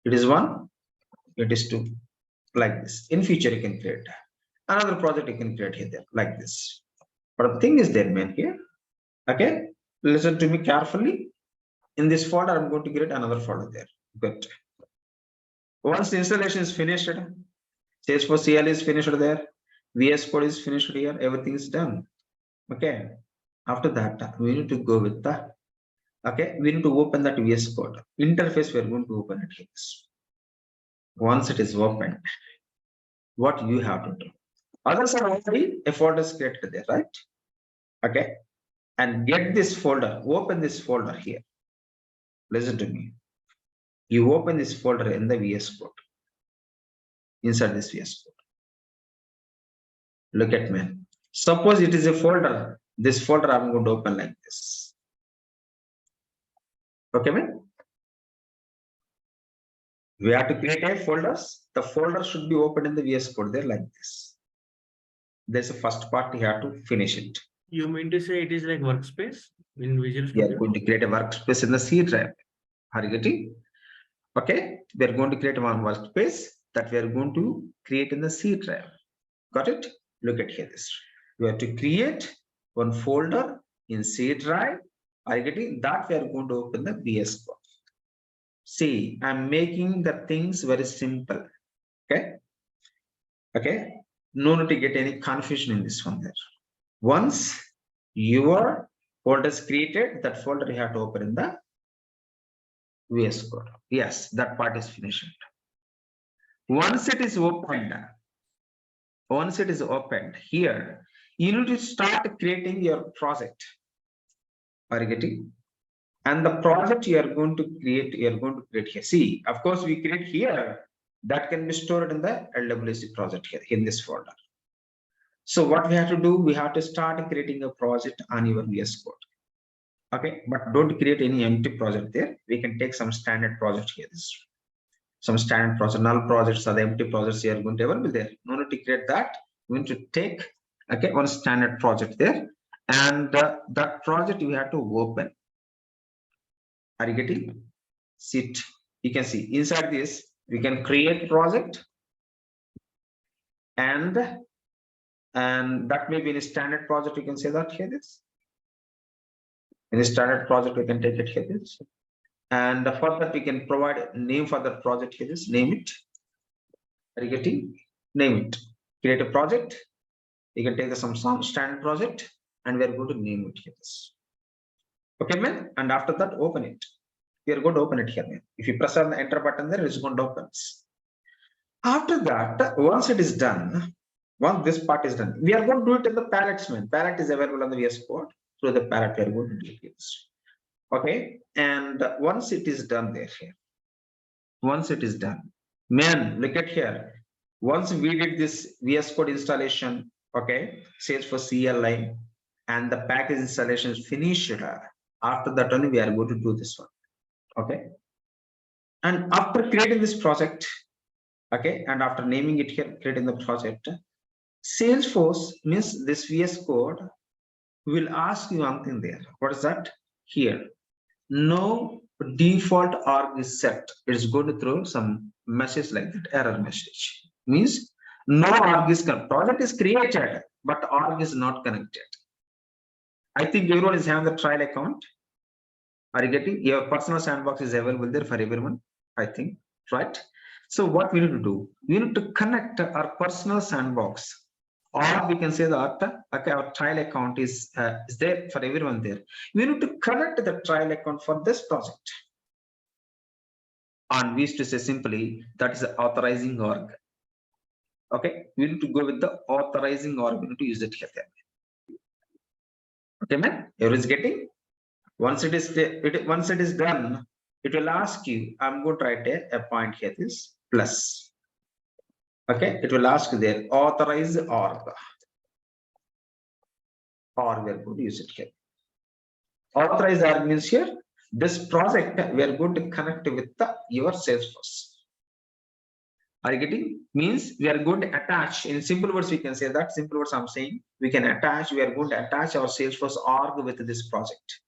S1: It is 1. It is 2. Like this. In future, you can create another project. You can create here there like this. But the thing is there, man, here. Okay, listen to me carefully. In this folder, I'm going to create another folder there. Good. Once the installation is finished, Salesforce CLI is finished there, VS Code is finished here, everything is done. Okay. After that, we need to go with the, okay, we need to open that VS Code. Interface, we are going to open it here. Once it is opened, what you have to do? Others are already a folder is created there, right? Okay. and get this folder, open this folder here. Listen to me. You open this folder in the VS Code. Inside this VS Code. Look at me. Suppose it is a folder. This folder I'm going to open like this. Okay, man? We have to create a folders. The folder should be opened in the VS Code there like this. There's the first part, you have to finish it.
S2: You mean to say it is like workspace in Visual
S1: We are
S2: Studio?
S1: going to create a workspace in the C drive. Are you getting? Okay, we are going to create one workspace that we are going to create in the C drive. Got it? Look at here this. We have to create one folder in C drive. Are you getting that? We are going to open the VS Code. See, I'm making the things very simple. Okay. Okay. No need to get any confusion in this one there. Once your folder is created, that folder you have to open in the VS Code. Yes, that part is finished. Once it is opened, here, you need to start creating your project. Are you getting? And the project you are going to create here. See, of course, we create here, that can be stored in the LWC project here in this folder. So what we have to do, we have to start creating a project on your VS Code. Okay, but don't create any empty project there. We can take some standard project here. Some standard project, null projects are the empty projects here going to available there. No need to create that. We need to take one standard project there, and that project we have to open. Are you getting? Sit. You can see inside this we can create project, and that may be in a standard project. You can say that here this. In a standard project we can take it here this, and for that we can provide a name for that project here this. Name it. Are you getting? Name it. Create a project. You can take some standard project, and we are going to name it here this. Okay, man. And after that, open it. We are going to open it here, man. If you press on the enter button there, it's going to open. After that, once it is done, once this part is done, we are going to do it in the palettes, man. Palette is available on the VS Code. Through the palette, we are going to do this. Okay, and once it is done there here, once it is done, man, look at here. Once we did this VS Code installation, okay, Salesforce CLI, and the package installation is finished. After that only we are going to do this one. Okay, and after creating this project, okay, and after naming it here, creating the project, Salesforce means this VS Code will ask you one thing there. What is that? Here, no default org is set. It is going to throw some message like that, error message. Means no org is connected. Project is created, but org is not connected. I think everyone is having the trial account. Are you getting? Your personal sandbox is available there for everyone, I think, right? So what we need to do, we need to connect our personal sandbox, or we can say that okay, our trial account is there for everyone there. We need to connect the trial account for this project. And we used to say simply that is the authorizing org. Okay, we need to go with the authorizing org. We need to use it here. Okay, man, everyone's getting? Once it is done, it will ask you. I'm going to write a point here. This plus. Okay, it will ask you there authorize org, or we are going to use it here. Authorize org means here this project we are going to connect with your Salesforce. Are you getting? Means we are going to attach. In simple words, we can say that. Simple words I'm saying we can attach. We are going to attach our Salesforce org with this project.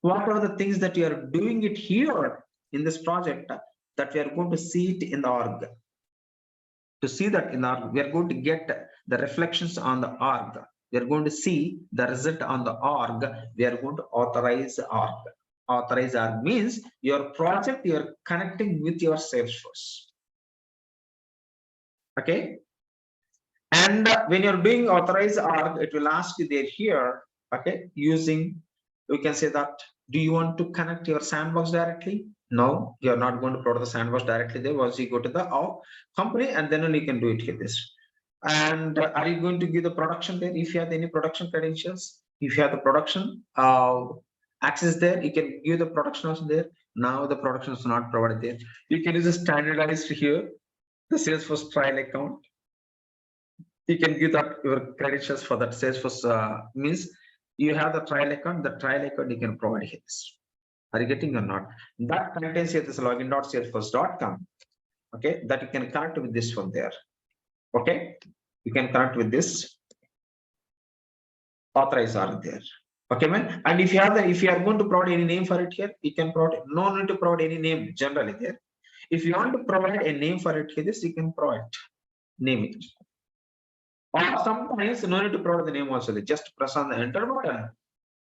S1: What are the things that you are doing it here in this project that we are going to see it in the org? To see that in org, we are going to get the reflections on the org. We are going to see the result on the org. We are going to authorize org. Authorize org means your project you are connecting with your Salesforce. Okay. And when you're doing authorize org, it will ask you there here, okay, using, we can say that, do you want to connect your sandbox directly? No, you're not going to put the sandbox directly there. Once you go to the company, and then only you can do it here this. And are you going to give the production there? If you have any production credentials, If you have the production access there, you can give the production also there. Now the production is not provided there. You can use a standardized here, the Salesforce trial account. You can give that your credentials for that Salesforce means you have the trial account. The trial account you can provide here. Are you getting or not? That contains here this login.salesforce.com. Okay, that you can connect with this one there. Okay, you can connect with this. Authorize are there. Okay, man. And if you have the, if you are going to provide any name for it here, you can provide. No need to provide any name generally there. If you want to provide a name for it here, this you can provide. Name it. Or sometimes no need to provide the name also. They just press on the enter button,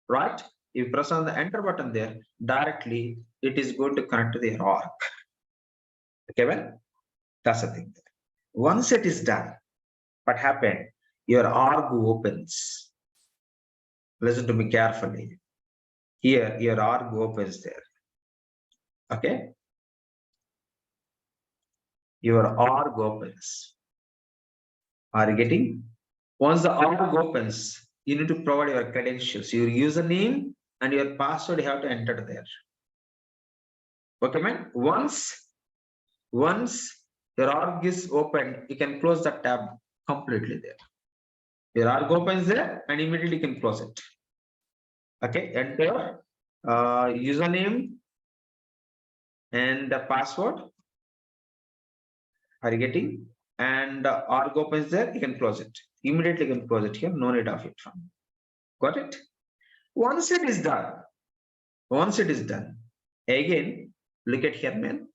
S1: right? If you press on the enter button there, directly it is going to connect to the org. Okay, well, that's the thing. Once it is done, what happened? Your org opens. Listen to me carefully. Here, your org opens there. Okay. Your org opens. Are you getting? Once the org opens, you need to provide your credentials, your username and your password. You have to enter there. Okay, man. Once your org is open, you can close the tab completely there. Your org opens there and immediately you can close it. Okay, enter username and the password. Are you getting? And org opens there, you can close it. Immediately you can close it here, no need of it. Got it? Once it is done, again, look at here, man.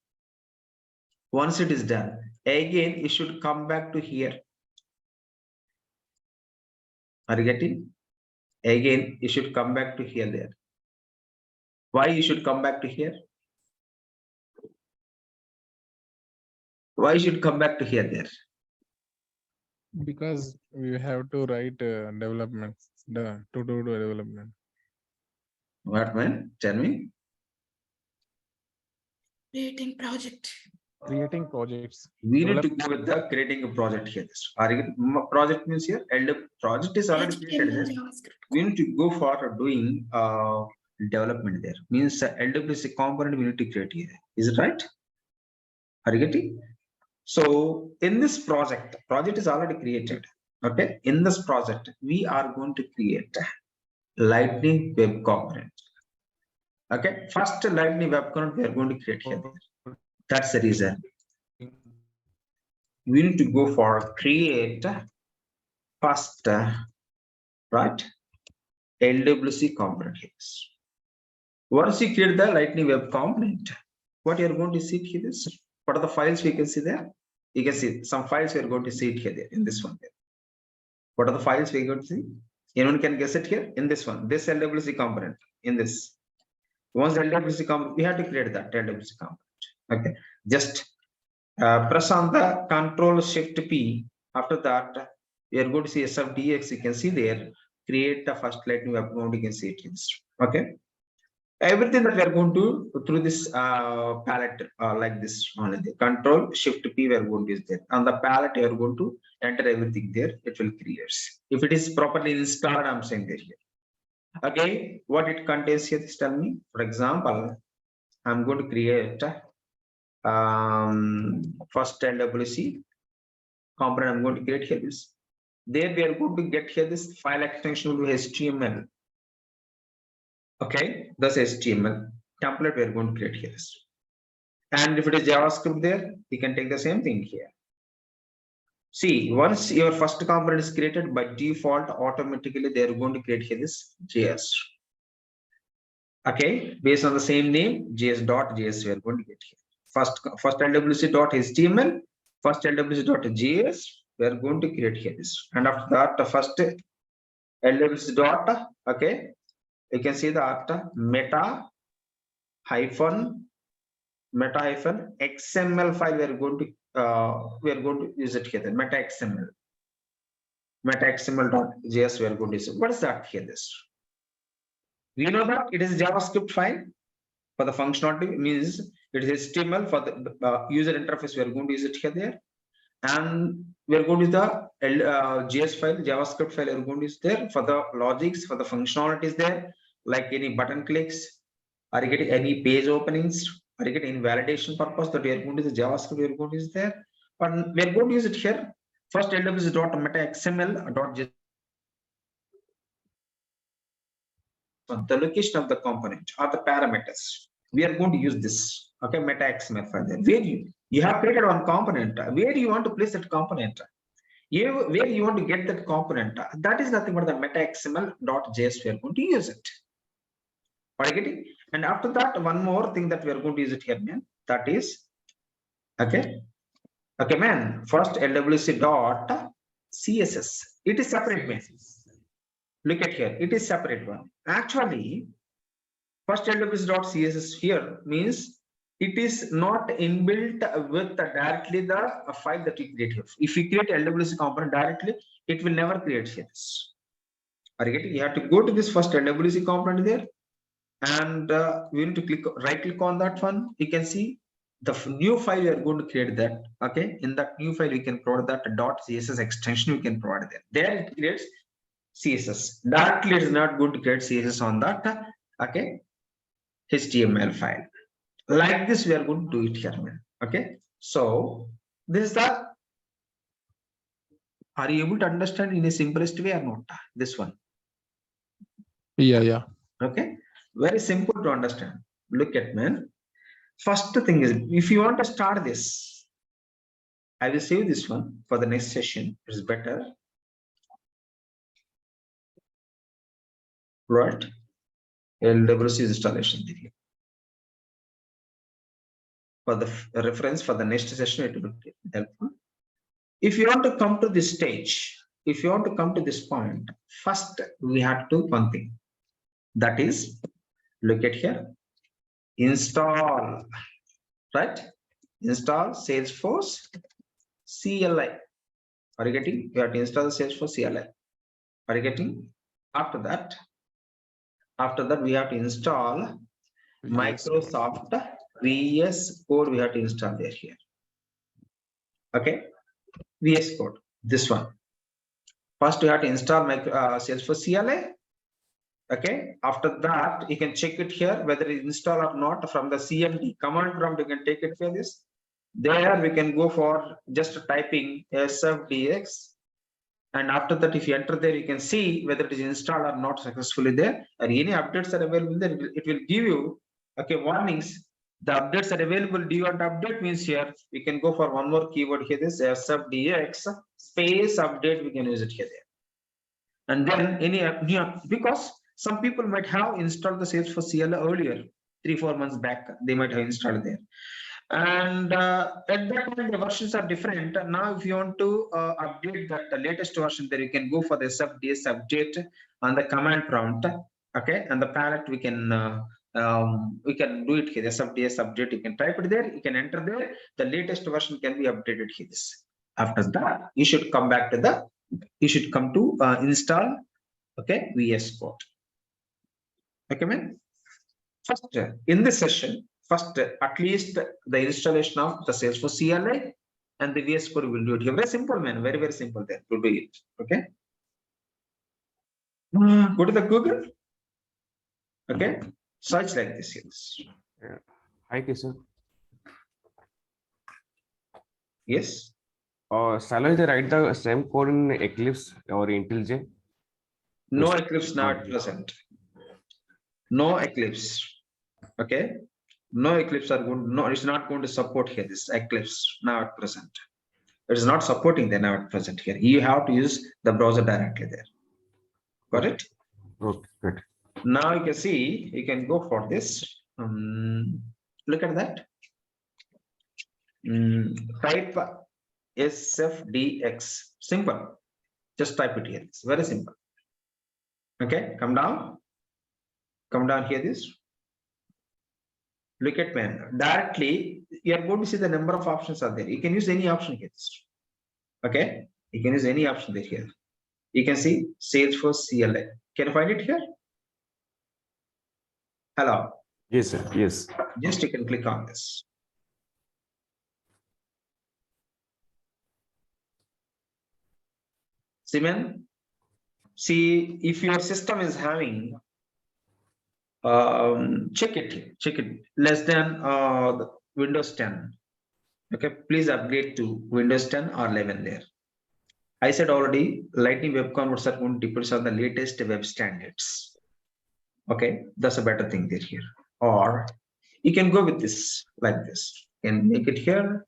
S1: Once it is done, again, you should come back to here. Are you getting? Again, you should come back to here there. Why you should come back to here? Why you should come back to here there?
S3: Because we have to write developments, to do development.
S1: What, man? Tell me.
S4: Creating project.
S3: Creating projects.
S1: We need to go with the creating a project here. Project means here, project is already created there. We need to go for doing development there. Means LWC component we need to create here. Is it right? Are you getting? So in this project is already created. Okay. In this project, we are going to create Lightning Web Component. Okay. First Lightning Web Component we are going to create here. That's the reason. We need to go for create first, right? LWC component here. Once you create the Lightning Web Component, what you are going to see here is what are the files we can see there? You can see some files we are going to see it here there, in this one. There. What are the files we are going to see? Anyone can guess it here in this one. This LWC component in this. Once LWC component, we have to create that LWC component. Okay, just press on the Control Shift P. After that, we are going to see SFDX. You can see there. Create the first Lightning Web Component. You can see it. Okay. Everything that we are going to do through this palette like this only. The Control Shift P we are going to use there. On the palette, you are going to enter everything there. It will create. If it is properly installed, I'm saying there here. Okay, what it contains here? Tell me. For example, I'm going to create first LWC component. I'm going to create here this. There we are going to get here this file extension will be HTML. Okay, that's HTML template we are going to create here. And if it is JavaScript there, you can take the same thing here. See, once your first component is created, by default, automatically they are going to create here this JS. Okay, based on the same name, JS.js we are going to get here. First LWC.html, first LWC.js, we are going to create here this. And after that, the first LWC. Okay, you can see that meta hyphen XML file we are going to use it here. Meta XML.js we are going to use it. What is that here? This we know that it is JavaScript file for the functionality, means it is HTML for the user interface. We are going to use it here there, And we are going to the JS file, JavaScript file. We are going to use there for the logics, for the functionalities there, like any button clicks, are you getting any page openings, are you getting any validation purpose that we are going to use the JavaScript. We are going to use there, but we are going to use it here. First, LWC.meta.xml.js. The location of the component or the parameters. We are going to use this. Okay, meta XML file there. Where you have created one component. Where do you want to place that component? Where you want to get that component? That is nothing but the meta XML.js. We are going to use it. Are you getting? And after that, one more thing that we are going to use it here, man. That is okay. Okay, man. First LWC.css. It is separate, man. Look at here. It is separate one. Actually, first LWC.css here means it is not inbuilt with directly the file that you create here. If you create LWC component directly, it will never create here. Are you getting? You have to go to this first LWC component there, and we need to right click on that one. You can see the new file you are going to create that. Okay, in that new file you can provide that .css extension. You can provide there. There it creates CSS. Directly it is not going to create CSS on that. Okay, HTML file. Like this, we are going to do it here, man. Okay, so this is the. Are you able to understand in a simplest way or not? This one.
S3: Yeah.
S1: Okay, very simple to understand. Look at, man. First thing is, if you want to start this, I will save this one for the next session. It's better, right? LWC installation video. For the reference for the next session, it will be helpful. If you want to come to this stage, if you want to come to this point, first we have to do one thing. That is, look at here, install, right? Install Salesforce CLI. Are you getting? You have to install the Salesforce CLI. Are you getting? After that, we have to install Microsoft VS Code. We have to install there here. Okay, VS Code. This one. First, you have to install my Salesforce CLI. Okay, after that, you can check it here whether it is installed or not from the CMD command prompt. You can take it for this. There we can go for just typing SFDX, and after that, if you enter there, you can see whether it is installed or not successfully there, and any updates are available there. It will give you okay warnings. The updates are available. Do you want to update? Means here we can go for one more keyword here. This SFDX space update. We can use it here there, and then any because some people might have installed the Salesforce CLI earlier, 3-4 months back. They might have installed there. And at that time the versions are different. Now if you want to update that the latest version, there you can go for the SFDS update on the command prompt. Okay, and the palette we can do it here. SFDS update, you can type it there, you can enter there, the latest version can be updated here. After that, you should come back to install okay VS Code. Okay, man. First in this session, first at least the installation of the Salesforce CLI and the VS Code will do it here. Very simple, man. Very, very simple there to do it. Okay. Go to the Google. Okay. Search like this. Yes.
S4: Yeah. Hi, Kishore.
S1: Yes.
S4: Shall I write the same code in Eclipse or IntelliJ?
S1: No Eclipse now at present. No Eclipse. Okay. No Eclipse are good. No, it's not going to support here. This Eclipse now at present. It is not supporting there now at present here. You have to use the browser directly there. Got it?
S4: Okay, good.
S1: Now you can see, you can go for this. Look at that. Type SFDX. Simple. Just type it here. It's very simple. Okay, come down. Come down here. This. Look at man. Directly, you are going to see the number of options are there. You can use any option here. Okay, you can use any option there here. You can see Salesforce CLI. Can you find it here? Hello.
S4: Yes, sir. Yes.
S1: Just you can click on this. Simon, see if your system is having check it less than the Windows 10. Okay, please upgrade to Windows 10 or 11 there. I said already, Lightning Web Converter depends on the latest web standards. Okay, that's a better thing there here. Or you can go with this like this. You can make it here.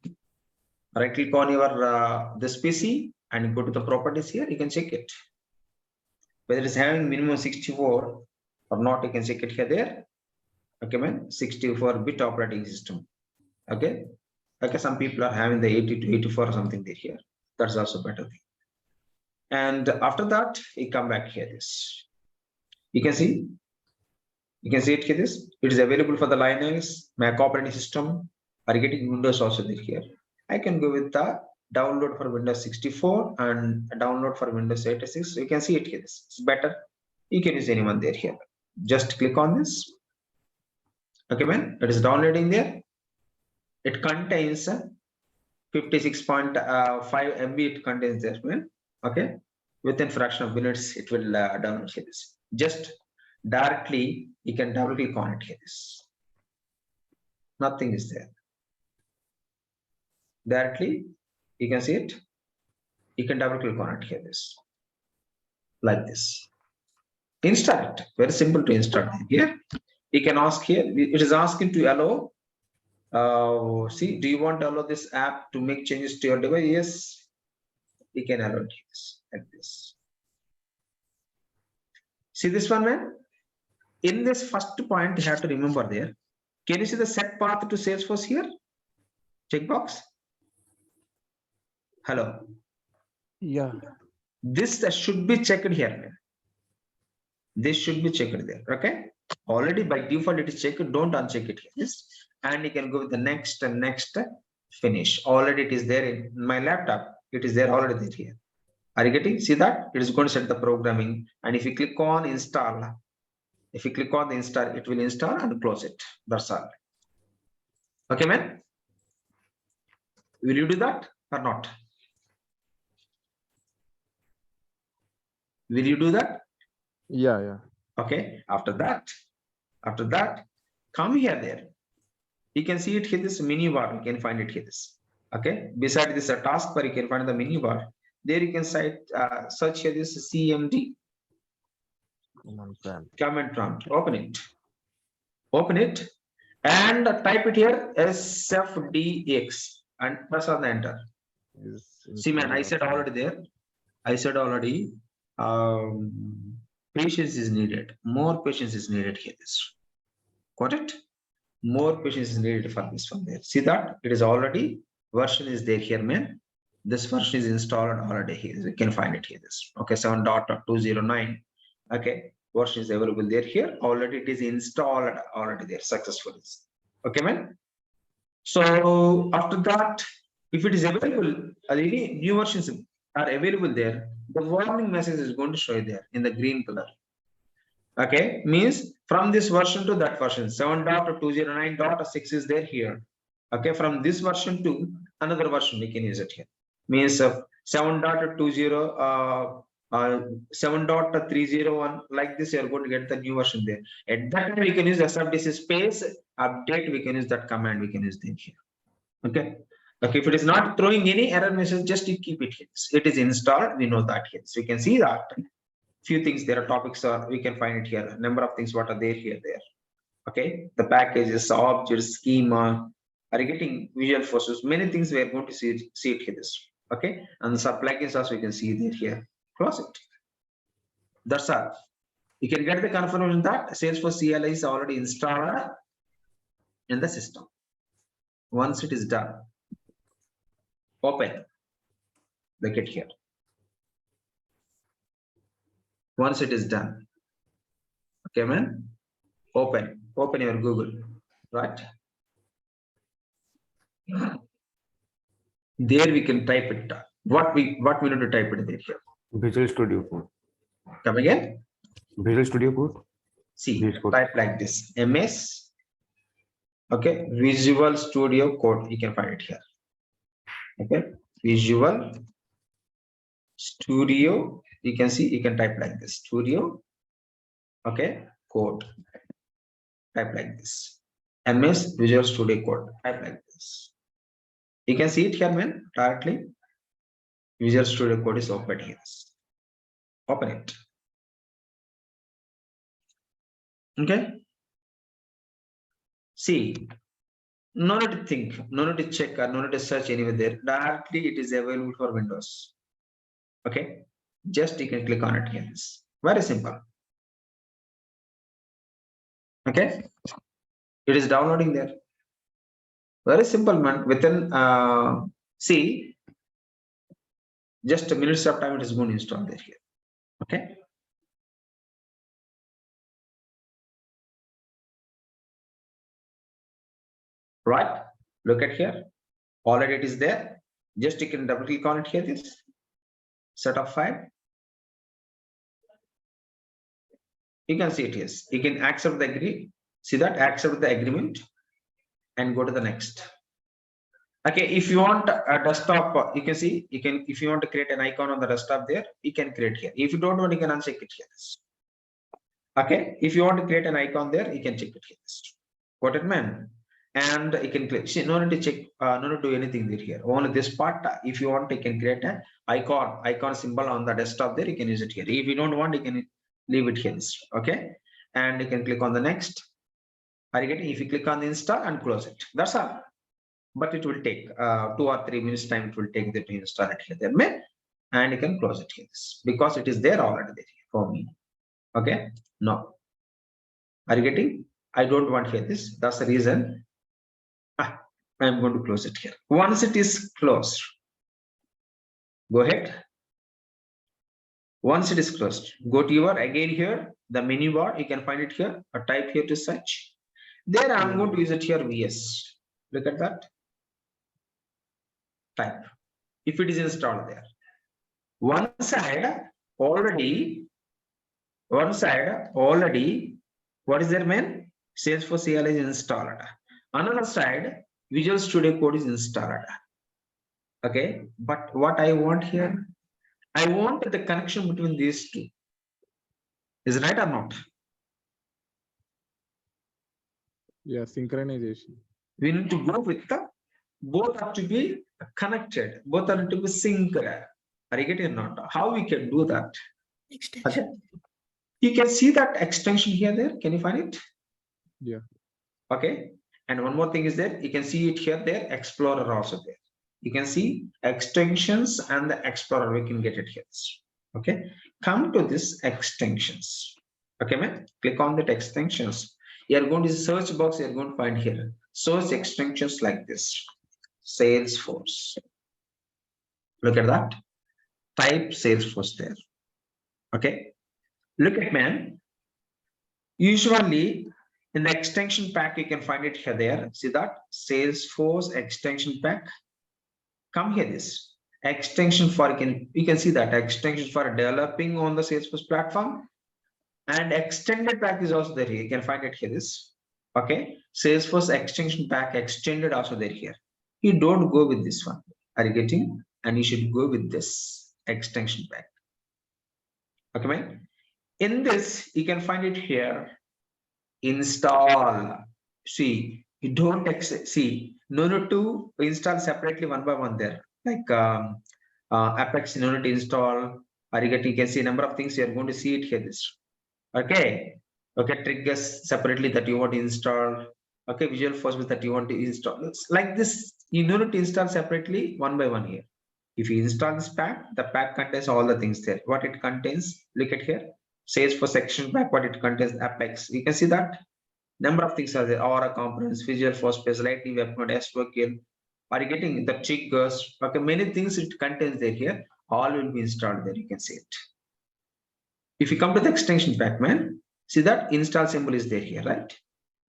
S1: Right click on your this PC and go to the properties here. You can check it. Whether it's having minimum 64 or not, you can check it here there. Okay, man, 64-bit operating system. Okay. Okay, some people are having the 80 to 84 or something there here. That's also better thing. And after that, you come back here. This you can see it here. This it is available for the Linux, Mac operating system. Are getting Windows also there here. I can go with the download for Windows 64 and download for Windows 86. So you can see it here. This is better. You can use anyone there here. Just click on this. Okay, man, it is downloading there. It contains 56.5 MB. It contains there, man. Okay, within fraction of minutes, it will download here. This just directly you can double click on it here. This nothing is there. Directly you can see it. You can double click on it here. This like this. Install it. Very simple to install here. You can ask here. It is asking to allow. See, do you want to allow this app to make changes to your device? Yes, you can allow this like this. See this one, man. In this first point, you have to remember there. Can you see the set path to Salesforce here? Checkbox. Hello.
S3: Yeah.
S1: This should be checked here, man. This should be checked there. Okay. Already by default it is checked. Don't uncheck it here. Yes. And you can go with the next and next finish. Already it is there in my laptop. It is there already there here. Are you getting? See that? It is going to set the programming. And if you click on install, if you click on the install, it will install and close it. That's all. Okay, man. Will you do that or not? Will you do that?
S3: Yeah.
S1: Okay. After that, come here there. You can see it here, this menu bar. You can find it here. This. Okay. Beside this taskbar, you can find the menu bar. There you can search here this CMD. Command prompt. Open it. And type it here SFDX and press on the enter. See, man, I said already there. Patience is needed. More patience is needed here. This. Got it? More patience is needed for this one there. See that? It is already version is there here, man. This version is installed already here. You can find it here. This. Okay, 7.209. Okay, version is available there here. Already it is installed already there successfully. Okay, man. So after that, if it is available, any new versions are available there, the warning message is going to show you there in the green color. Okay, means from this version to that version, 7.209.6 is there here. Okay, from this version to another version, we can use it here. Means 7.301 like this, you are going to get the new version there. At that time, we can use SFDC space update. We can use that command. We can use them here. Okay. Okay, if it is not throwing any error message, just you keep it here. It is installed. We know that here. So we can see that few things there are topics we can find it here. Number of things what are there here there. Okay, the packages, objects, schema. Are you getting Visual Forces? Many things we are going to see it here. This. Okay, and the sub plugins also we can see it here. Close it. That's all. You can get the confirmation that Salesforce CLI is already installed in the system. Once it is done, open. Look it here. Once it is done, okay, man. Open your Google, right? There we can type it. What we need to type it there here.
S4: Visual Studio Code.
S1: Come again.
S4: Visual Studio Code.
S1: See, type like this. MS. Okay, Visual Studio Code. You can find it here. Okay, Visual Studio, you can see, you can type like this, Studio, okay, code, type like this, MS Visual Studio Code, type like this. You can see it here, man, directly. Visual Studio Code is open here. Open it. Okay. See, no need to think, no need to check, or no need to search anywhere there. Directly, it is available for Windows. Okay. Just you can click on it here. Very simple. Okay. It is downloading there. Very simple, man. Within see, just a minutes of time, it is going to install there here. Okay. Right. Look at here. Already it is there. Just you can double click on it here. This set of file. You can see it here. You can accept the agree. See that, accept the agreement and go to the next. Okay, if you want a desktop, you can see, you can, if you want to create an icon on the desktop there, you can create here. If you don't want, you can uncheck it here. Okay, if you want to create an icon there, you can check it here. Got it, man? And you can click. See, no need to check, no need to do anything there here. Only this part, if you want, you can create an icon symbol on the desktop there, you can use it here. If you don't want, you can leave it here. Okay, and you can click on the next. Are you getting? If you click on the install and close it, that's all. But it will take 2 or 3 minutes time. It will take that to install it here, there, and you can close it here because it is there already there for me. Okay, no. Are you getting? I don't want here this. That's the reason. I'm going to close it here. Once it is closed, go ahead. Once it is closed, go to your again here the menu bar. You can find it here. Or type here to search. There I'm going to use it here VS. Look at that. Type. If it is installed there. One side already. What is there, man? Salesforce CL is installed. Another side, Visual Studio Code is installed. Okay, but what I want here, I want the connection between these two. Is it right or not?
S3: Yeah, synchronization.
S1: We need to go with the both have to be connected, both are to be synced. Are you getting or not? How we can do that? Okay. You can see that extension here there. Can you find it?
S3: Yeah.
S1: Okay. And one more thing is that you can see it here there. Explorer also there. You can see extensions and the Explorer. We can get it here. Okay. Come to this extensions. Okay, man. Click on that extensions. You are going to search box. You are going to find here. Search extensions like this. Salesforce. Look at that. Type Salesforce there. Okay. Look at, man. Usually in the extension pack, you can find it here there. See that Salesforce extension pack. Come here, this extension for you can see that extension for developing on the Salesforce platform, and extended pack is also there. You can find it here. This okay. Salesforce extension pack extended also there here. You don't go with this one. Are you getting? And you should go with this extension pack. Okay, man. In this, you can find it here. Install. See, you don't see. No need to install separately one by one there. Like Apex, no need to install. Are you getting? You can see a number of things. You are going to see it here. This. Okay. Okay. Triggers separately that you want to install. Okay. Visual Force that you want to install. It's like this. You no need to install separately one by one here. If you install this pack, the pack contains all the things there. What it contains, look at here. Salesforce section pack, what it contains, Apex. You can see that number of things are there. Aura components, Visual Force, Lightning Web Node, SQL. Are you getting the triggers? Okay, many things it contains there here. All will be installed there. You can see it. If you come to the extension pack, man, see that install symbol is there here, right?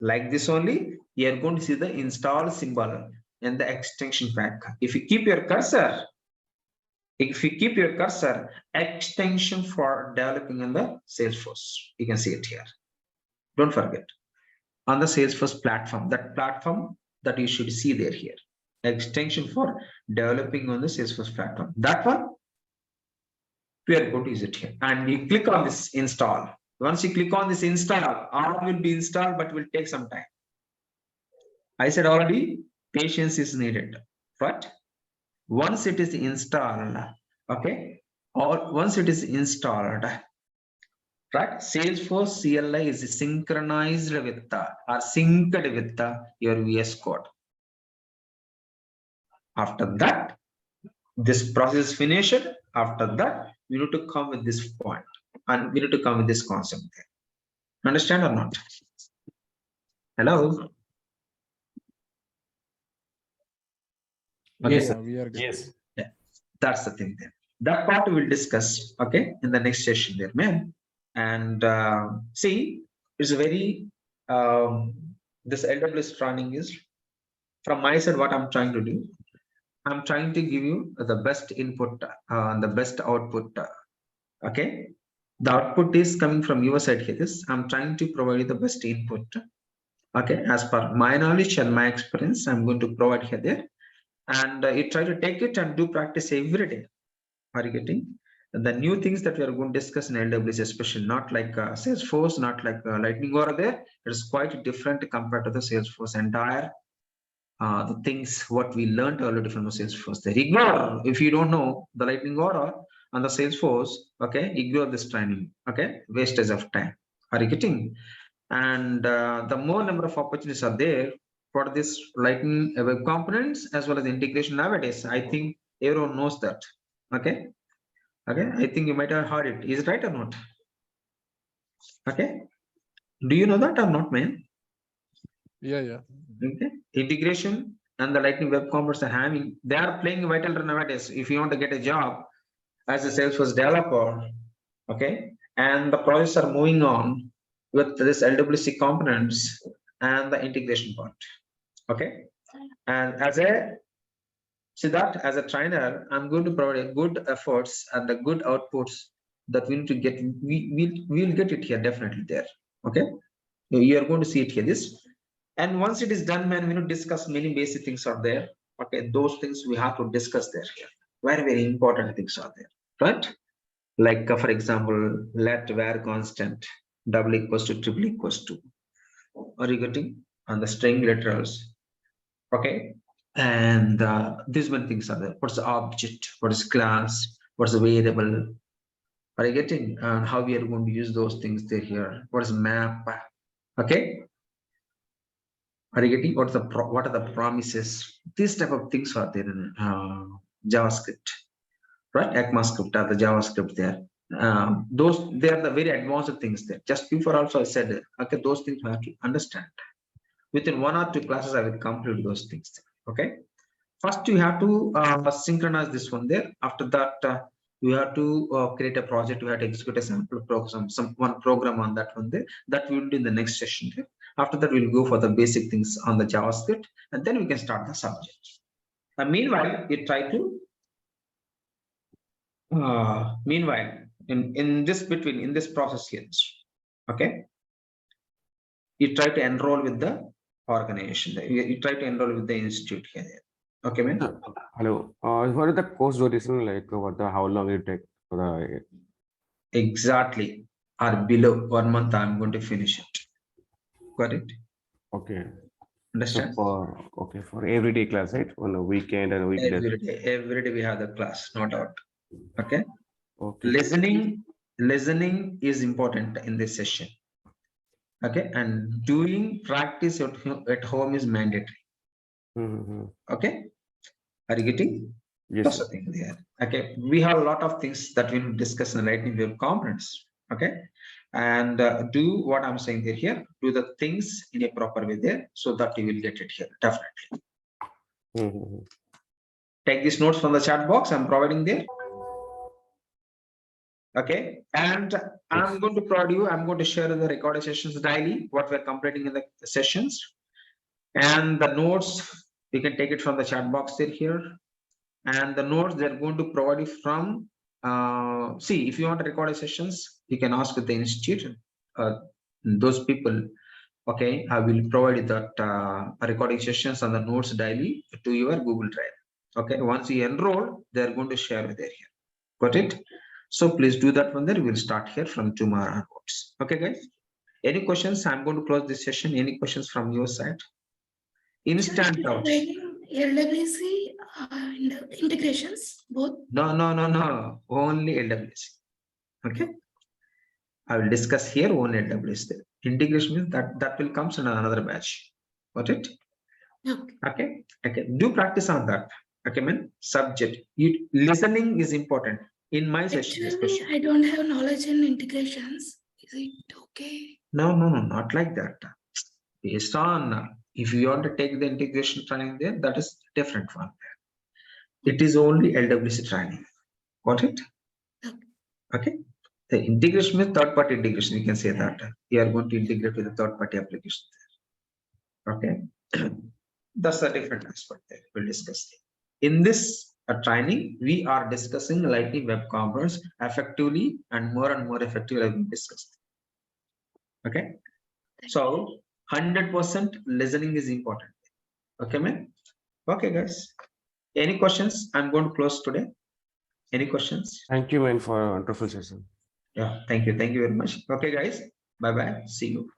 S1: Like this only, you are going to see the install symbol and the extension pack. If you keep your cursor, extension for developing in the Salesforce, you can see it here. Don't forget on the Salesforce platform, that platform that you should see there here. Extension for developing on the Salesforce platform. That one, we are going to use it here. And you click on this install. Once you click on this install, all will be installed, but will take some time. I said already, patience is needed. But once it is installed, okay, or once it is installed, right, Salesforce CLI is synchronized with or synced with your VS Code. After that, this process is finished. After that, we need to come with this point and we need to come with this concept there. Understand or not? Hello? Okay.
S4: Yes,
S3: we are good.
S4: yes.
S1: Yeah, that's the thing there. That part we'll discuss, okay, in the next session there, man. And see, it's a very, this LWS running is, from my side, what I'm trying to do, I'm trying to give you the best input, the best output, okay. The output is coming from your side here. I'm trying to provide you the best input, okay, as per my knowledge and my experience. I'm going to provide here there, and you try to take it and do practice every day. Are you getting the new things that we are going to discuss in LWC, especially not like Salesforce, not like Lightning Aura there. It's quite different compared to the Salesforce entire the things what we learned already from the Salesforce. There, ignore if you don't know the Lightning Aura on the Salesforce, okay, ignore this training, okay, wastage of time. Are you getting? And the more number of opportunities are there for this Lightning web components as well as integration nowadays. I think everyone knows that, okay. Okay, I think you might have heard it. Is it right or not? Okay, do you know that or not, man?
S3: Yeah.
S1: Okay, integration and the Lightning web components are having, they are playing a vital role nowadays. If you want to get a job as a Salesforce developer, okay, and the projects are moving on with this LWC components and the integration part, okay. And as a Siddharth, as a trainer, I'm going to provide good efforts and the good outputs that we need to get. We'll get it here definitely there, okay. You are going to see it here. This. And once it is done, man, we will discuss many basic things are there. Okay, those things we have to discuss there here. Very important things are there, right? Like for example, let var constant double equals to triple equals to. Are you getting? And the string literals. Okay, and these many things are there. What's the object? What is class? What's the variable? Are you getting? And how we are going to use those things there here? What is map? Okay. Are you getting? What are the promises? These type of things are there in JavaScript, right? ECMAScript or the JavaScript there. Those they are the very advanced things there. Just before also I said, okay, those things we have to understand. Within 1 or 2 classes, I will complete those things. Okay. First, you have to synchronize this one there. After that, you have to create a project. You have to execute a sample program, one program on that one there. That we will do in the next session there. After that, we'll go for the basic things on the JavaScript, and then we can start the subject. Meanwhile, you try to. Meanwhile, in this process here, okay, you try to enroll with the organization. You try to enroll with the institute here. Okay, man.
S4: Hello. What is the course duration like? How long it take for the?
S1: Exactly. Or below 1 month, I'm going to finish it. Got it?
S4: Okay.
S1: Understand?
S4: So for everyday class, right? On a weekend and a weekday.
S1: Every day we have the class, no doubt. Okay.
S4: Okay.
S1: Listening is important in this session. Okay, and doing practice at home is mandatory. Okay, are you getting?
S4: Yes.
S1: That's the thing there. Okay, we have a lot of things that we'll discuss in the Lightning Web components. Okay, and do what I'm saying there here. Do the things in a proper way there, so that you will get it here definitely. Take these notes from the chat box I'm providing there. Okay, and I'm going to provide you. I'm going to share the recorded sessions daily, what we're completing in the sessions, and the notes. You can take it from the chat box there here, and the notes they're going to provide you from. See, if you want recorded sessions, you can ask with the institute. Those people, okay, I will provide you that recording sessions and the notes daily to your Google Drive. Okay, once you enroll, they're going to share with there here. Got it? So please do that one there. We'll start here from tomorrow onwards. Okay, guys. Any questions? I'm going to close this session. Any questions from your side? Instant out.
S5: LWC and integrations, both.
S1: No. Only LWC. Okay. I will discuss here only LWC. Integration means that will come in another batch. Got it?
S5: Okay.
S1: Okay. Do practice on that. Okay, man. Subject. Listening is important. In my session,
S5: Actually,
S1: especially.
S5: I don't have knowledge in integrations. Is it okay?
S1: No, not like that. Based on if you want to take the integration training there, that is different one. It is only LWC training. Got it? Okay. The integration is third-party integration. You can say that you are going to integrate with the third-party application there. Okay. That's a different aspect there. We'll discuss it. In this training, we are discussing Lightning Web Components effectively and more effectively as we discussed. Okay. So 100% listening is important. Okay, man. Okay, guys. Any questions? I'm going to close today. Any questions?
S4: Thank you, man, for a wonderful session.
S1: Yeah, thank you. Thank you very much. Okay, guys. Bye-bye. See you.